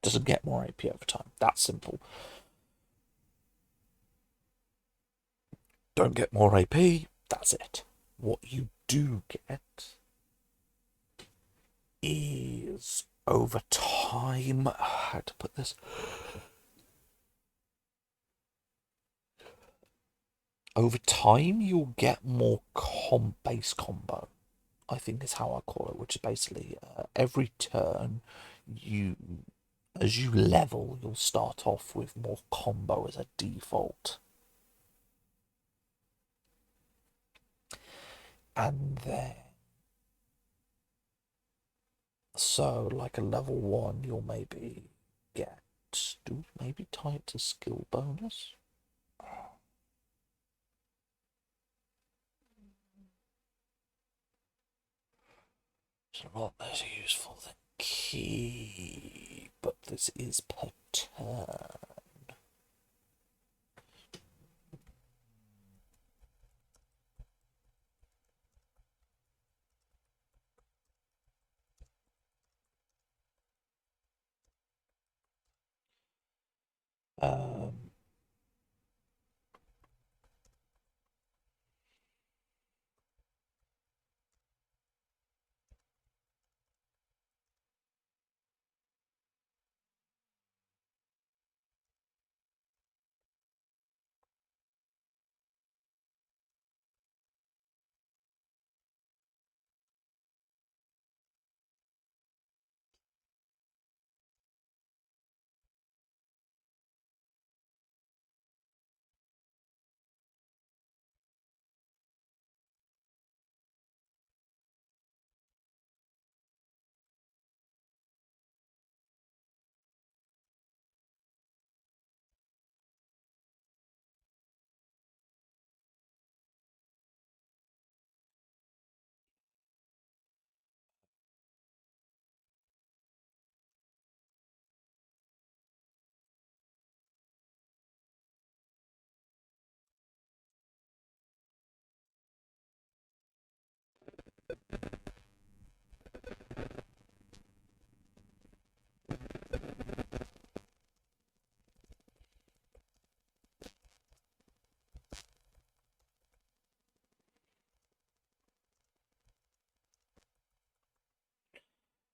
doesn't get more AP over time. That's simple. Don't get more AP. That's it. What you do get is over time. How to put this? Over time, you'll get more base combo. I think is how I call it, which is basically every turn you, as you level, you'll start off with more combo as a default, and then so like a level one, you'll maybe get do maybe tie it to skill bonus. It's a lot less useful than key, but this is per turn. Um,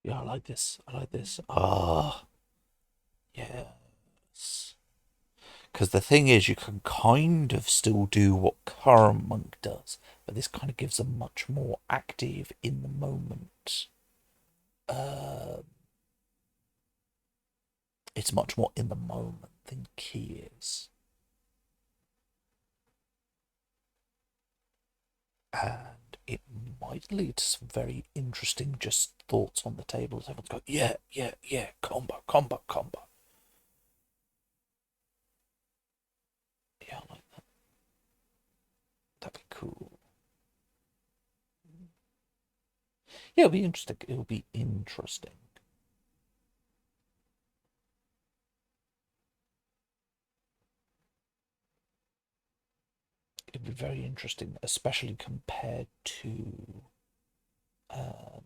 Yeah, I like this. I like this. Ah, yes. Because the thing is, you can kind of still do what current monk does, but this kind of gives a much more active, in the moment. Uh, it's much more in the moment than key is. And it might lead to some very interesting just thoughts on the table as everyone's going, yeah, yeah, yeah, combo, combo, combo. Yeah, I like that. That'd be cool. Yeah, it'll be interesting. It'll be interesting. It'll be very interesting, especially compared to um,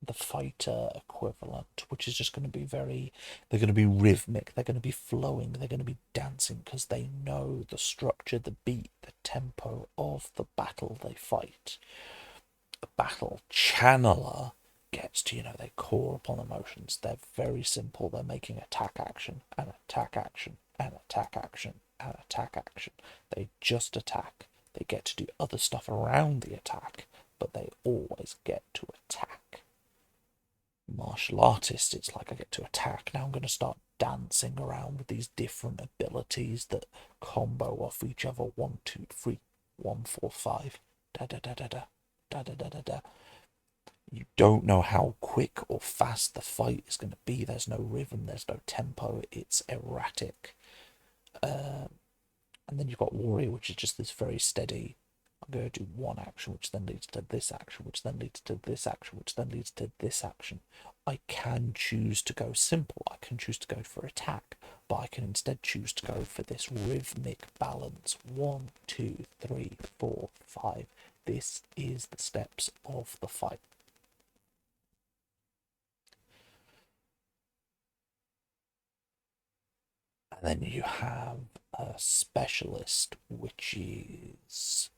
the fighter equivalent, which is just going to be very, they're going to be rhythmic, they're going to be flowing, they're going to be dancing because they know the structure, the beat, the tempo of the battle they fight. A battle channeler gets to, they call upon emotions. They're very simple. They're making attack action and attack action and attack action and attack action. They just attack. They get to do other stuff around the attack, but they always get to attack. Martial artist, it's like I get to attack. Now I'm going to start dancing around with these different abilities that combo off each other. 1, 2, 3, 1, 4, 5. Da da da da da da da da da da. You don't know how quick or fast the fight is going to be. There's no rhythm, there's no tempo, it's erratic. And then you've got Warrior, which is just this very steady. I'm going to do one action, which then leads to this action, which then leads to this action, which then leads to this action. I can choose to go simple, I can choose to go for attack, but I can instead choose to go for this rhythmic balance. 1, 2, 3, 4, 5. This is the steps of the fight. And then you have a specialist, which is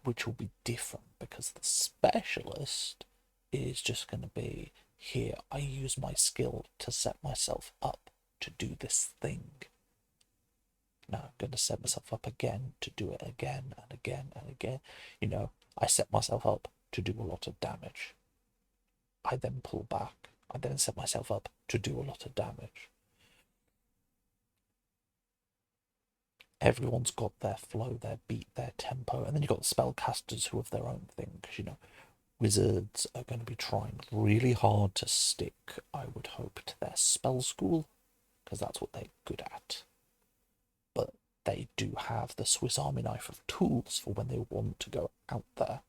which will be different because the specialist is just going to be here. I use my skill to set myself up to do this thing. Now I'm going to set myself up again to do it again and again and again. I set myself up to do a lot of damage. I then pull back. I then set myself up to do a lot of damage. Everyone's got their flow, their beat, their tempo, and then you've got the spellcasters who have their own thing, because wizards are going to be trying really hard to stick, I would hope, to their spell school, because that's what they're good at. But they do have the Swiss Army knife of tools for when they want to go out there.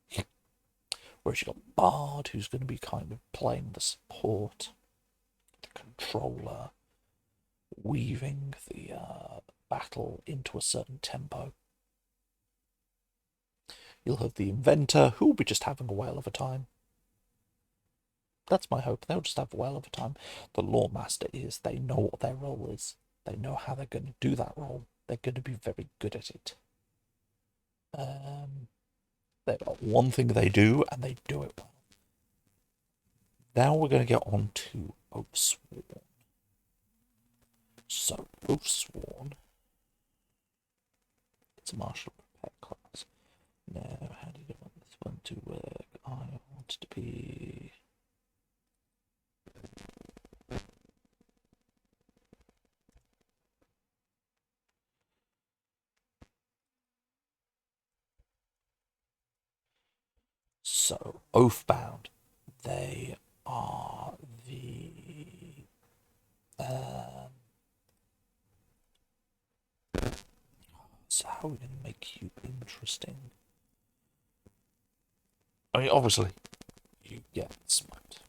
Whereas you've got Bard, who's going to be kind of playing the support, the controller, weaving the battle into a certain tempo. You'll have the inventor, who'll be just having a whale of a time. That's my hope. They'll just have a whale of a time. The lore master is, they know what their role is. They know how they're going to do that role. They're going to be very good at it. They've got one thing they do, and they do it well. Now we're going to get on to Oathsworn. So, Oathsworn, it's a martial prepare class. Now, how do you want this one to work? I want to be... So, Oathbound, they are the... so how are we going to make you interesting? I mean, obviously, you get Smite.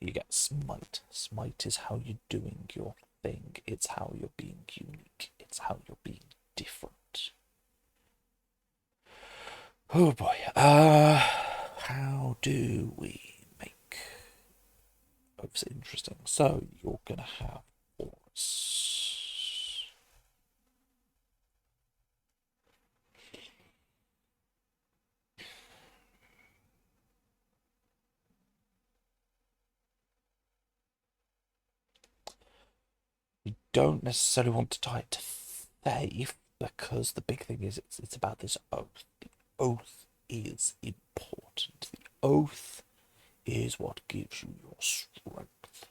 You get Smite. Smite is how you're doing your thing. It's how you're being unique. It's how you're being different. Oh boy. How do we make Oaths interesting? So you're gonna have Horus. don't necessarily want to tie it to faith because the big thing is it's about this oath. The oath is important. The oath is what gives you your strength.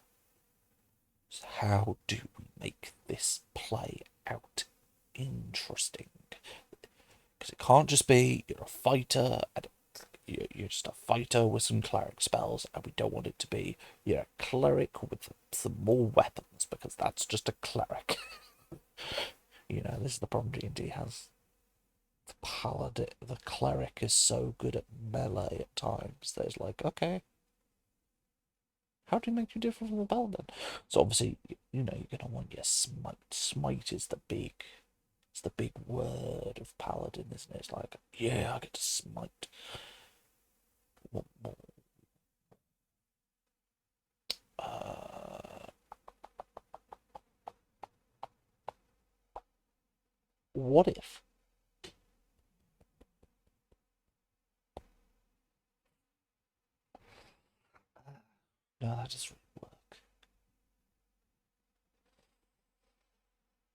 So how do we make this play out interesting? Because it can't just be you're a fighter and you're just a fighter with some cleric spells, and we don't want it to be you're a cleric with some more weapons, because that's just a cleric. This is the problem D&D has. The paladin, the cleric is so good at melee at times that it's like, okay, how do you make you different from a paladin? So obviously, you're gonna want your smite. Smite is it's the big word of paladin, isn't it? It's like, yeah, I get to smite. Uh, what if? No, that doesn't really work.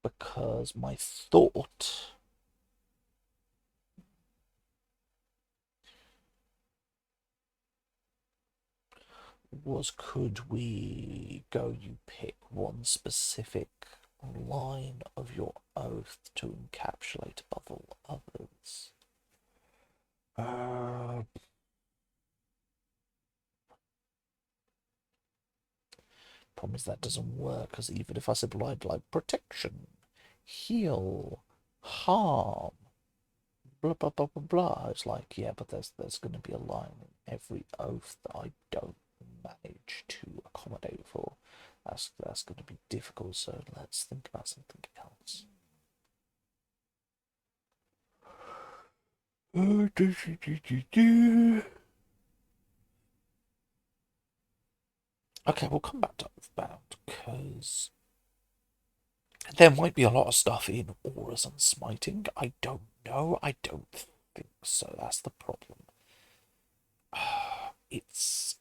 Because my thought was, could we go, you pick one specific line of your oath to encapsulate above all others? Problem is that doesn't work, because even if I said like protection, heal, harm, blah blah blah blah blah, it's like, yeah, but there's going to be a line in every oath that I don't manage to accommodate for. That's going to be difficult. So let's think about something else. Okay, we'll come back to Earthbound, because there might be a lot of stuff in auras and smiting. I don't know. I don't think so. That's the problem. It's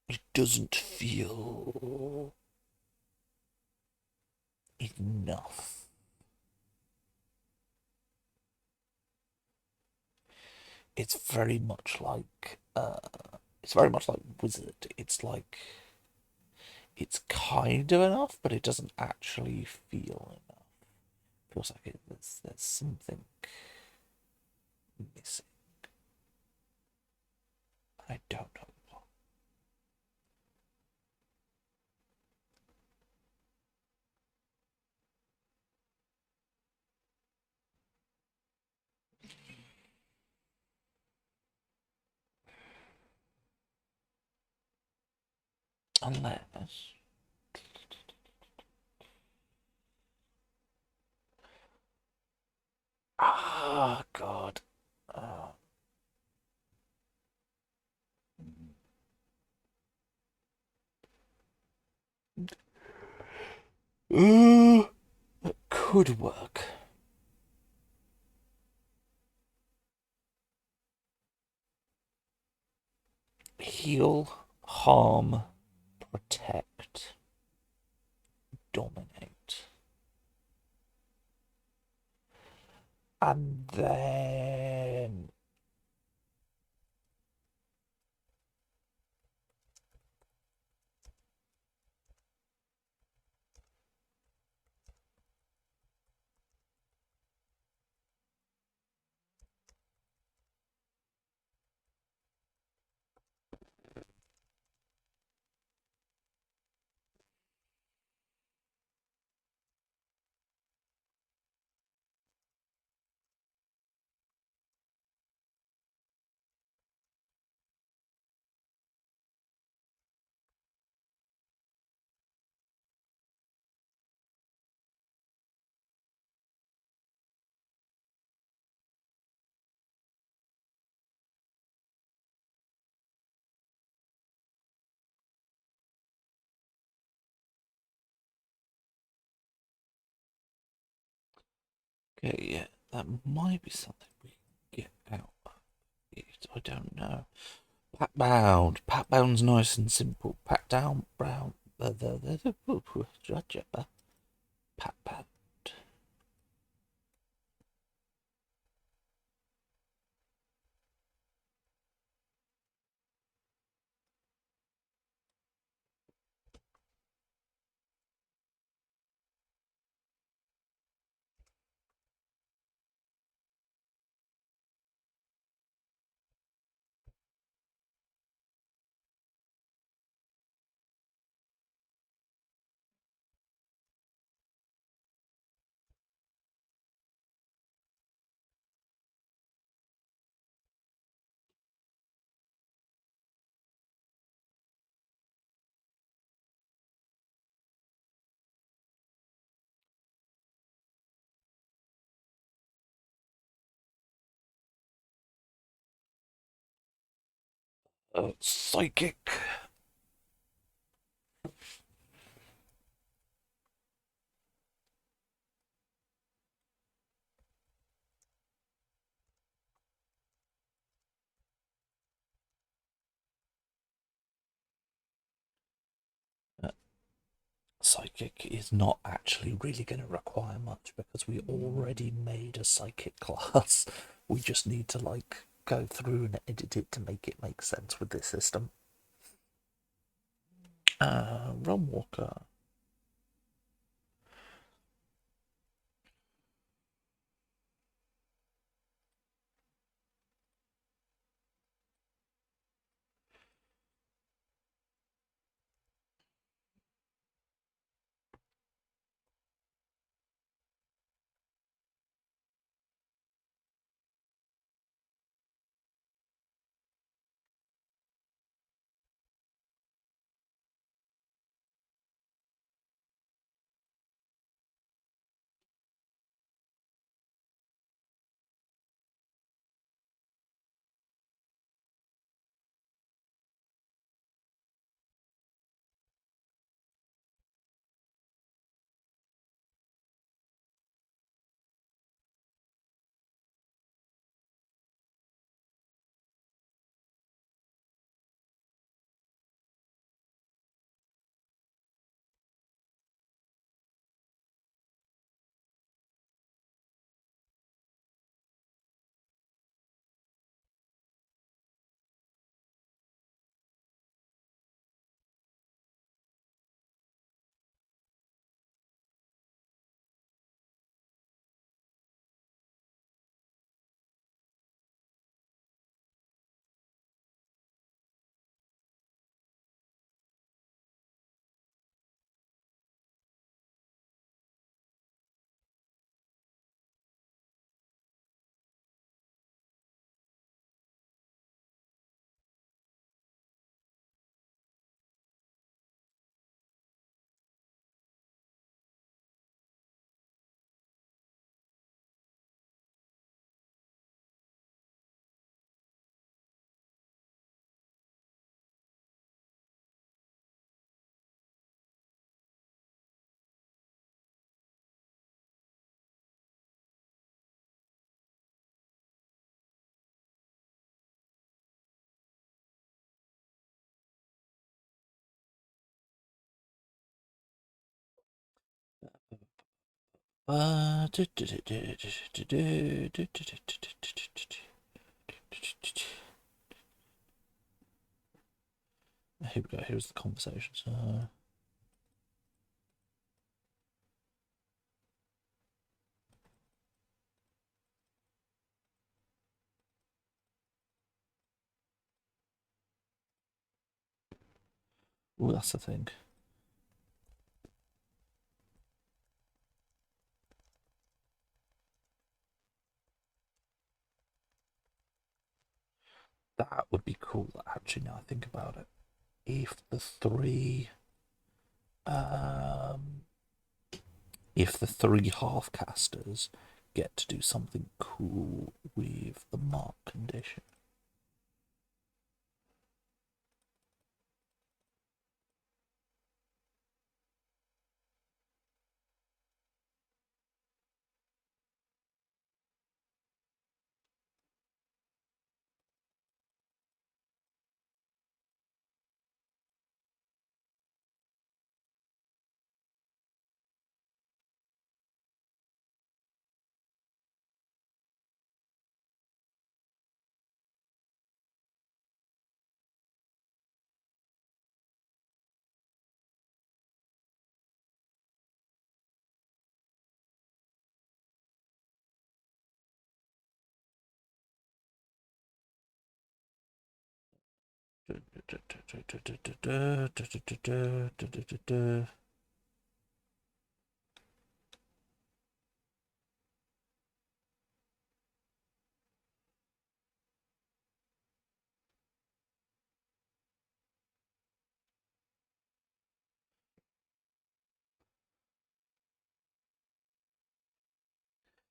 it doesn't feel enough. It's very much like Wizard. It's kind of enough, but it doesn't actually feel enough. It feels like there's something missing. I don't know what. Unless. Ah, God. Uh, it could work. Heal, harm, protect, dominate. And then okay, yeah, that might be something we can get out of it. I don't know. Pat bound. Pat bound's nice and simple. Pat down, brown. Pat pat. Psychic. Psychic is not actually really going to require much because we already made a psychic class. We just need to like go through and edit it to make it make sense with this system. Ron Walker. Here we go. Here's the conversation. Oh, that's the thing. That would be cool. Actually, now I think about it, if the three, um, if the three half casters get to do something cool with the mark condition.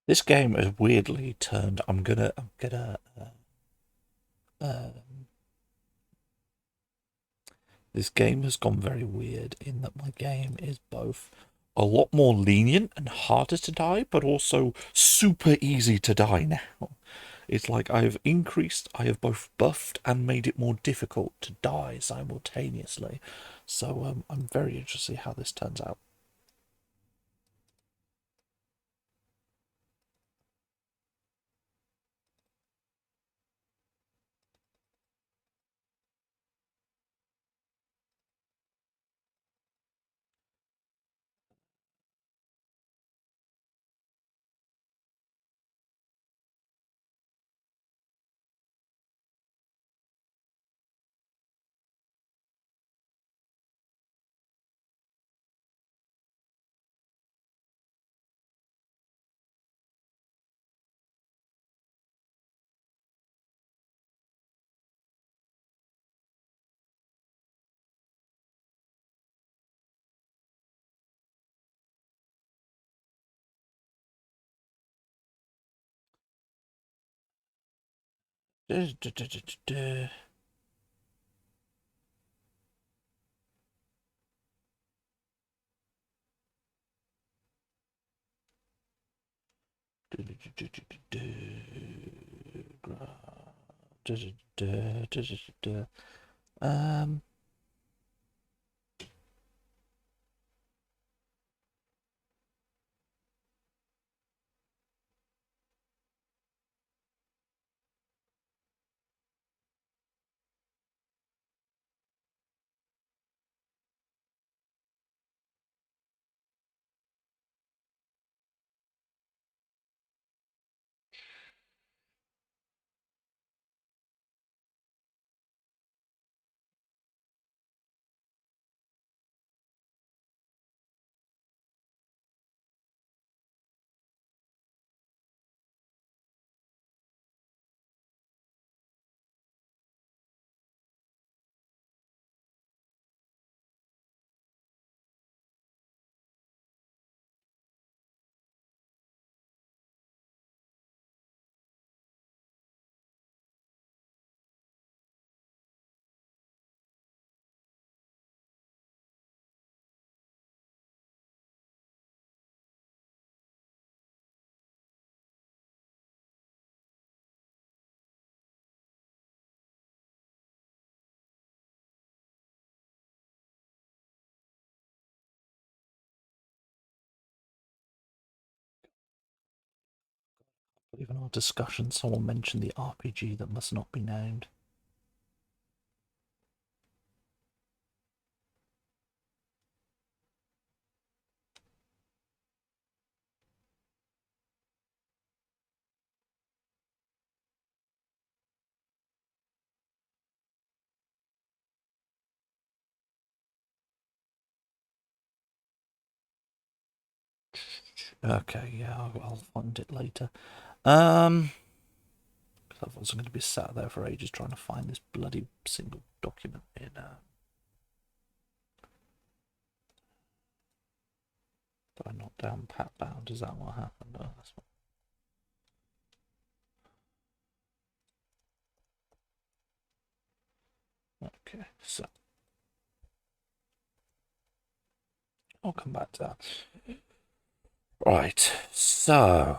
This game has weirdly turned. This game has gone very weird in that my game is both a lot more lenient and harder to die, but also super easy to die now. It's like I have both buffed and made it more difficult to die simultaneously. So I'm very interested to see how this turns out. Um, Even our discussion, someone mentioned the RPG that must not be named. Okay, yeah, I'll find it later. Because I wasn't going to be sat there for ages trying to find this bloody single document in. Did I knock down Pat Bound? Is that what happened? Oh, that's what... Okay, so I'll come back to that. Right, so.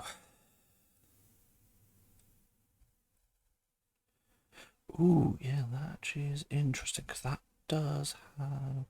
Ooh, yeah, that actually is interesting because that does have.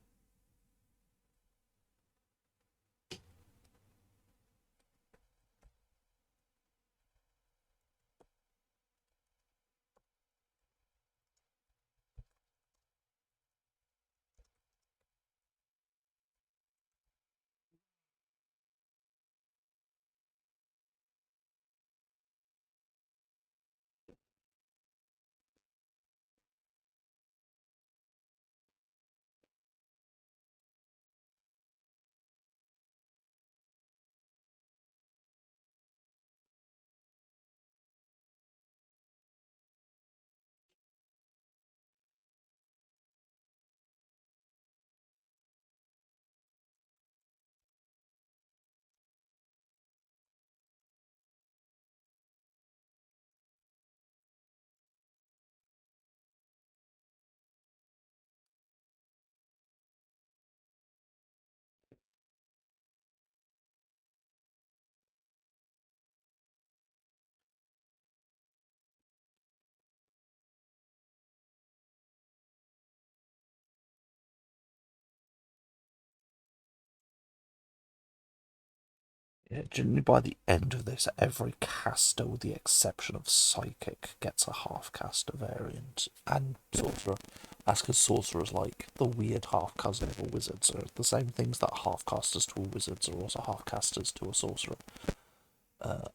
Yeah, generally by the end of this, every caster, with the exception of Psychic, gets a half-caster variant, and Sorcerer. That's because Sorcerer's like the weird half-cousin of a wizard, so the same things that are half-casters to a wizard are also half-casters to a Sorcerer.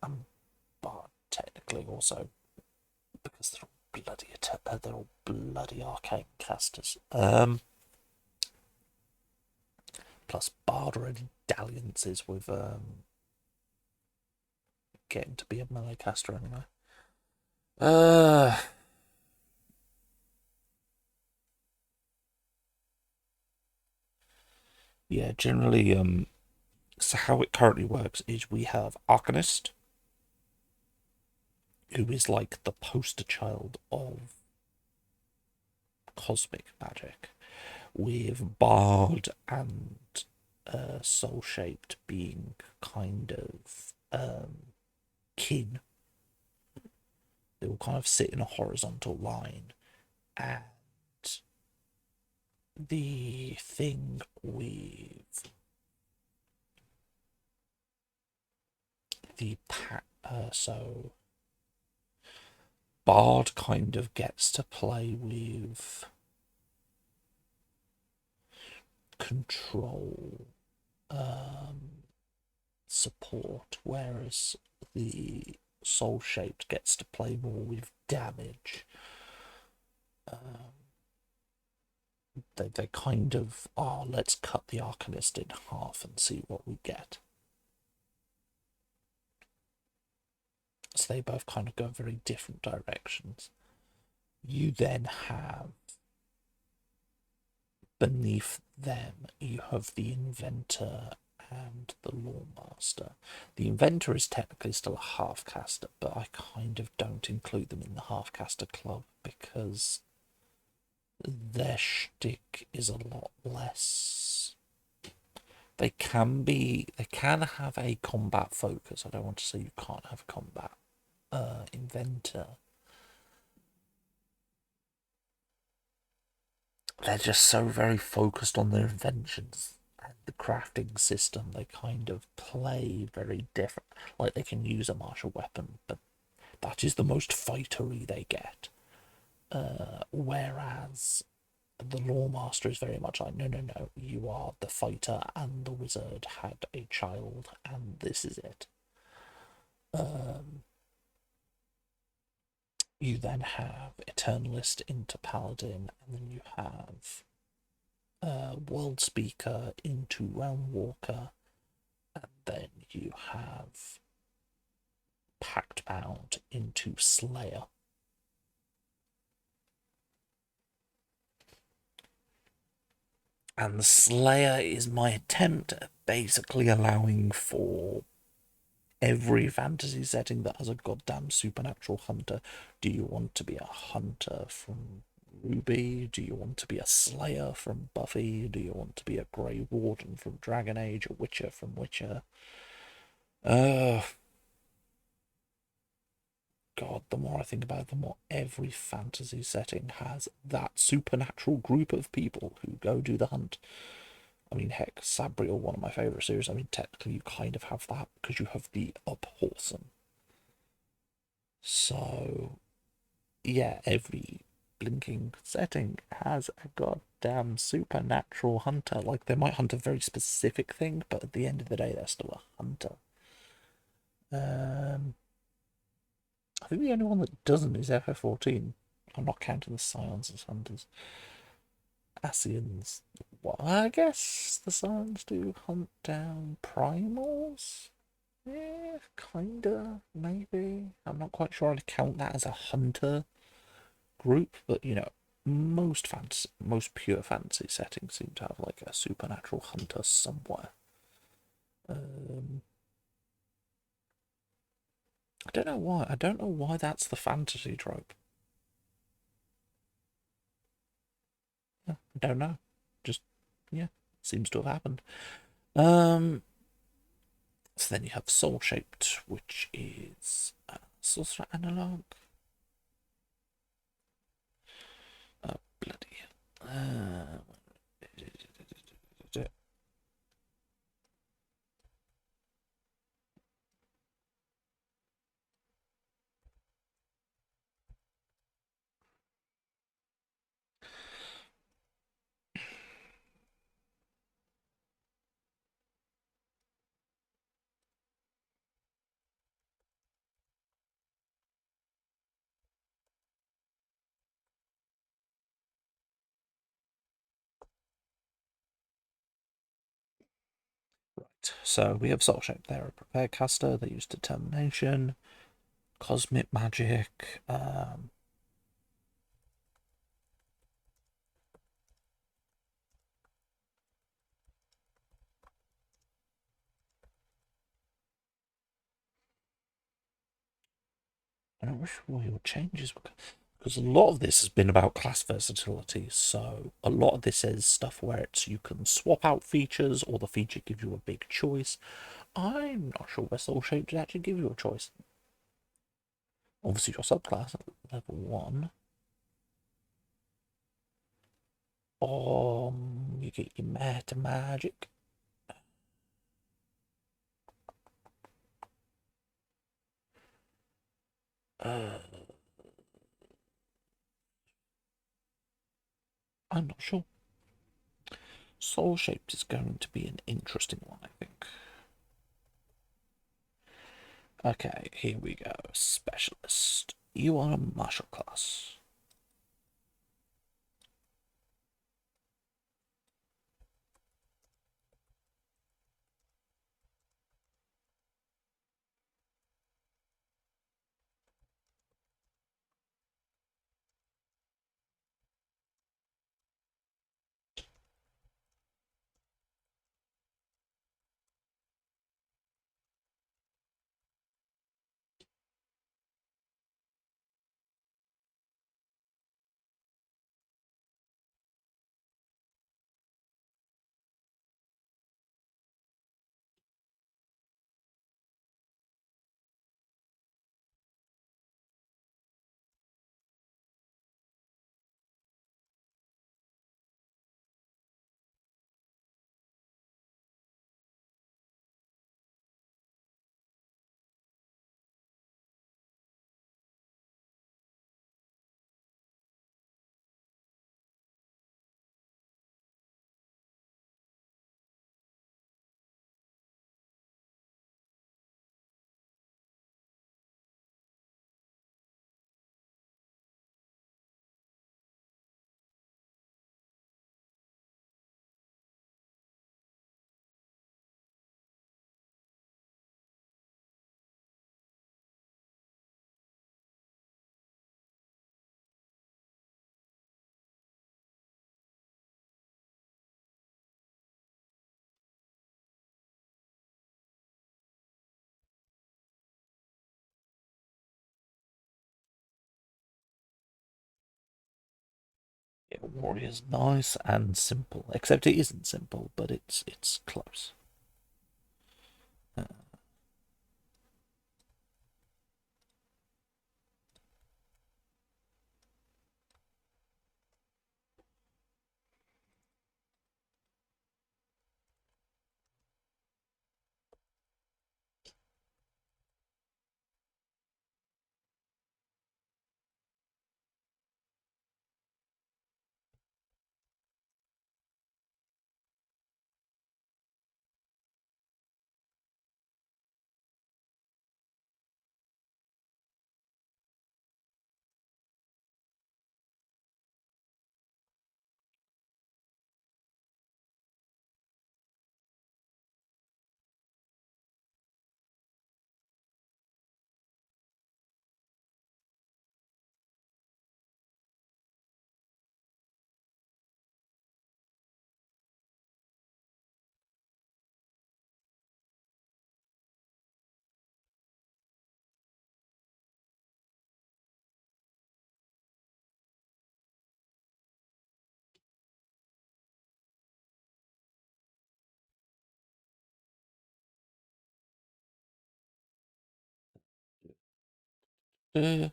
And Bard, technically, also, because they're all bloody arcane casters. Plus, Bard already dalliances with getting to be a melee caster anyway. Yeah, generally, so how it currently works is we have Arcanist, who is like the poster child of cosmic magic, with Bard and Soul Shaped being kind of kin. They will kind of sit in a horizontal line, and the thing with the so Bard kind of gets to play with control support, whereas the Soul Shaped gets to play more with damage. They kind of are, let's cut the Arcanist in half and see what we get. So they both kind of go very different directions. You then have, beneath them, you have the Inventor and the Lawmaster. The Inventor is technically still a half-caster, but I kind of don't include them in the half-caster club because their shtick is a lot less. They can have a combat focus. I don't want to say you can't have a combat inventor. They're just so very focused on their inventions and the crafting system. They kind of play very different. Like they can use a martial weapon, but that is the most fightery they get. Whereas the Lawmaster is very much like, no, no, no, you are the fighter, and the wizard had a child, and this is it. You then have Eternalist into Paladin, and then you have World Speaker into Realm Walker, and then you have Pact Bound into Slayer. And the Slayer is my attempt at basically allowing for every fantasy setting that has a goddamn supernatural hunter. Do you want to be a hunter from Ruby? Do you want to be a Slayer from Buffy? Do you want to be a Grey Warden from Dragon Age? A Witcher from Witcher? God, the more I think about it, the more every fantasy setting has that supernatural group of people who go do the hunt. I mean, heck, Sabriel, one of my favourite series. I mean, technically, you kind of have that because you have the Uphorsum. So, yeah, every blinking setting has a goddamn supernatural hunter. Like, they might hunt a very specific thing, but at the end of the day, they're still a hunter. I think the only one that doesn't is FF14. I'm not counting the Scions as hunters. Ascians. Well, I guess the Scions do hunt down primals? Yeah, kinda, maybe. I'm not quite sure I'd count that as a hunter group, but you know, most pure fantasy settings seem to have like a supernatural hunter somewhere. I don't know why. I don't know why that's the fantasy trope. Yeah, I don't know. Just yeah, seems to have happened. So then you have Soul Shaped, which is Sorcerer Analog. Oh bloody. Right, so we have Soul Shape. They're a prepared caster. They use Determination, Cosmic Magic. I don't wish what your changes were, because a lot of this has been about class versatility. So a lot of this is stuff where it's you can swap out features, or the feature gives you a big choice. I'm not sure where Soul Shape did actually give you a choice. Obviously, your subclass at level 1. You get your meta magic. I'm not sure. Soul Shaped is going to be an interesting one, I think. Okay, here we go. Specialist. You are a martial class. Yeah, Warrior's nice and simple, except it isn't simple, but it's close. Uh, uh,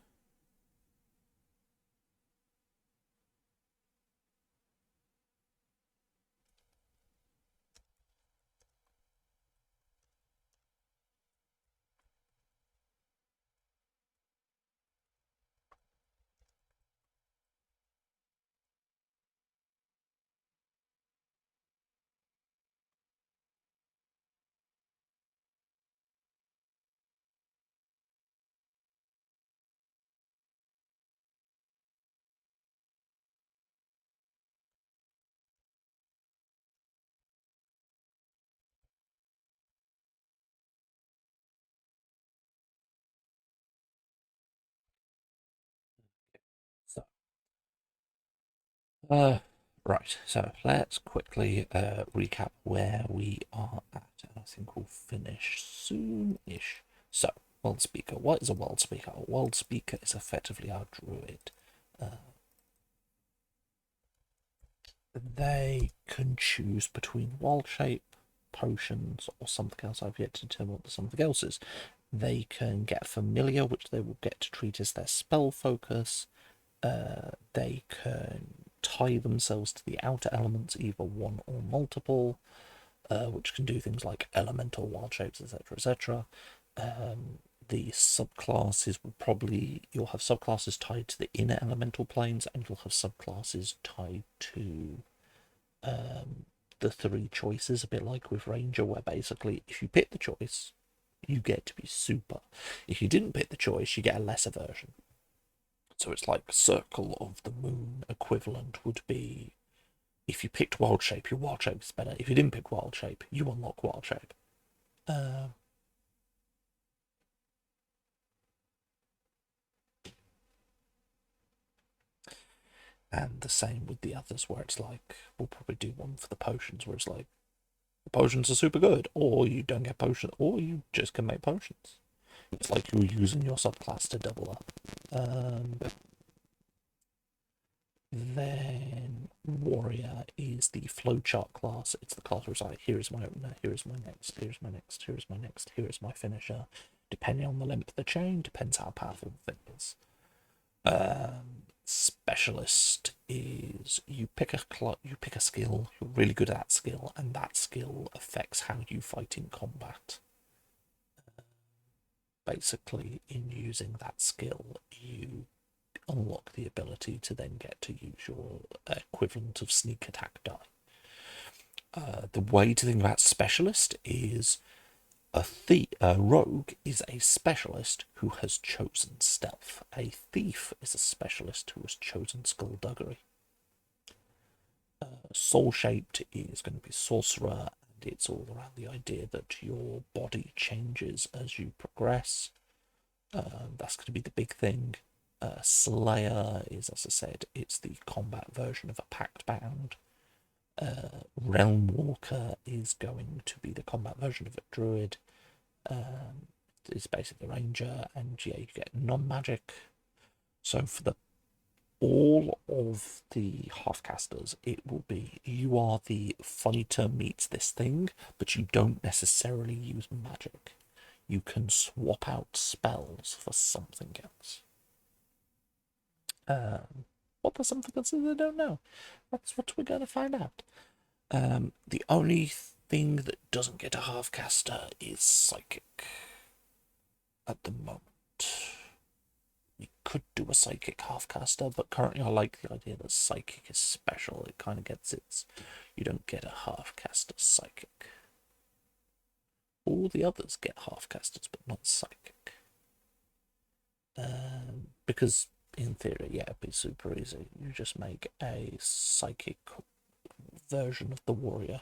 Right, so let's quickly recap where we are at, and I think we'll finish soon-ish. So, world speaker. What is a world speaker? A world speaker is effectively our druid. They can choose between wild shape, potions, or something else. I've yet to determine what the something else is. They can get familiar, which they will get to treat as their spell focus. They can tie themselves to the outer elements, either one or multiple, which can do things like elemental, wild shapes, etc., etc. The subclasses will probably, you'll have subclasses tied to the inner elemental planes, and you'll have subclasses tied to the three choices, a bit like with Ranger, where basically if you pick the choice, you get to be super. If you didn't pick the choice, you get a lesser version. So it's like Circle of the Moon equivalent would be, if you picked Wild Shape, your Wild Shape is better. If you didn't pick Wild Shape, you unlock Wild Shape. And the same with the others, where it's like, we'll probably do one for the potions, where it's like, the potions are super good, or you don't get potions, or you just can make potions. It's like you're using your subclass to double up. Then Warrior is the flowchart class. It's the class where it's like, here is my opener, here is my next, here's my next, here is my next, here is my finisher. Depending on the length of the chain, depends how powerful the thing is. Specialist is you pick a skill, you're really good at that skill, and that skill affects how you fight in combat. Basically, in using that skill, you unlock the ability to then get to use your equivalent of sneak attack die. The way to think about specialist is a rogue is a specialist who has chosen stealth. A thief is a specialist who has chosen skullduggery. Soul shaped is going to be sorcerer, and it's all around the idea that your body changes as you progress. That's going to be the big thing. Slayer is, as I said, it's the combat version of a pact bound. Realm Walker is going to be the combat version of a druid. It's basically the ranger, and yeah, you get non-magic. So for the all of the half-casters, it will be you are the fighter meets this thing, but you don't necessarily use magic. You can swap out spells for something else. What the something else is, I don't know. That's what we're going to find out. The only thing that doesn't get a half-caster is psychic at the moment. We could do a psychic half-caster, but currently I like the idea that psychic is special. It kind of gets its... You don't get a half-caster psychic. All the others get half-casters, but not psychic. Because in theory, yeah, it'd be super easy. You just make a psychic version of the warrior.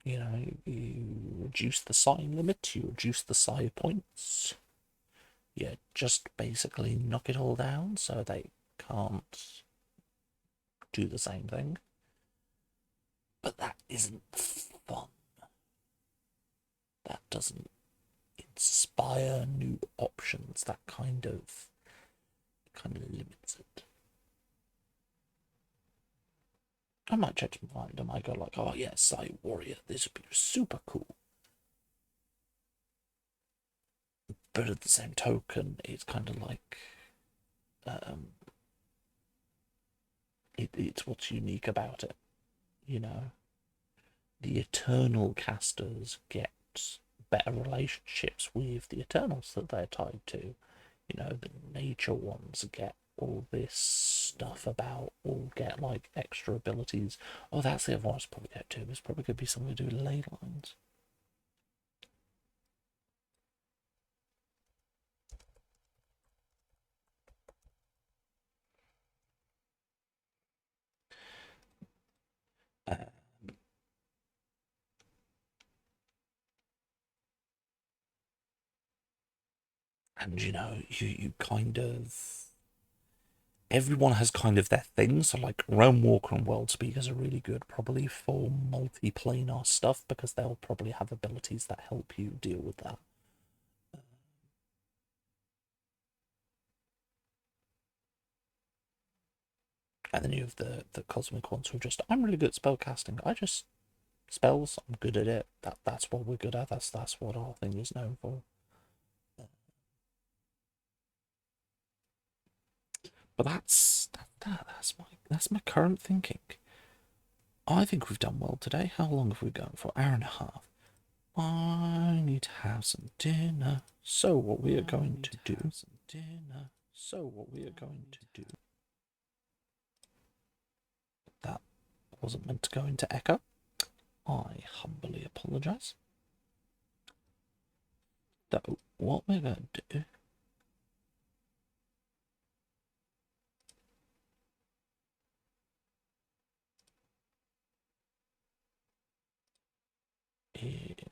You know, you reduce the sign limit, you reduce the psi points. You just basically knock it all down so they can't do the same thing. But that isn't fun. That doesn't inspire new options. That kind of limits it. I might change my mind. I might go like, oh yeah, Psi Warrior, this would be super cool. But at the same token, it's kind of like it's what's unique about it, you know. The Eternal casters get better relationships with the Eternals that they're tied to. You know, the nature ones get all this stuff about, or get like extra abilities. Oh, that's the other one I was probably get to. It's probably going to be something to do with ley lines. And you know, you kind of everyone has kind of their thing. So like Realm Walker and World Speakers are really good, probably for multi-planar stuff, because they'll probably have abilities that help you deal with that. And then you have the Cosmic ones who are just, I'm really good at spellcasting. I just spells, I'm good at it. That's what we're good at. That's what our thing is known for. But that's my current thinking. I think we've done well today. How long have we gone for? Hour and a half. I need to have some dinner. So what we are going to do? That wasn't meant to go into echo. I humbly apologise. Though what we're going to do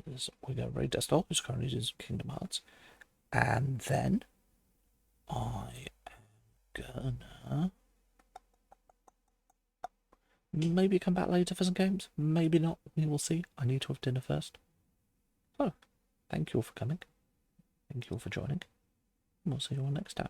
is we're going to raid desktop, which currently is Kingdom Hearts, and then I am gonna maybe come back later for some games, maybe not, we will see. I need to have dinner first. So, thank you all for coming, thank you all for joining, and we'll see you all next time.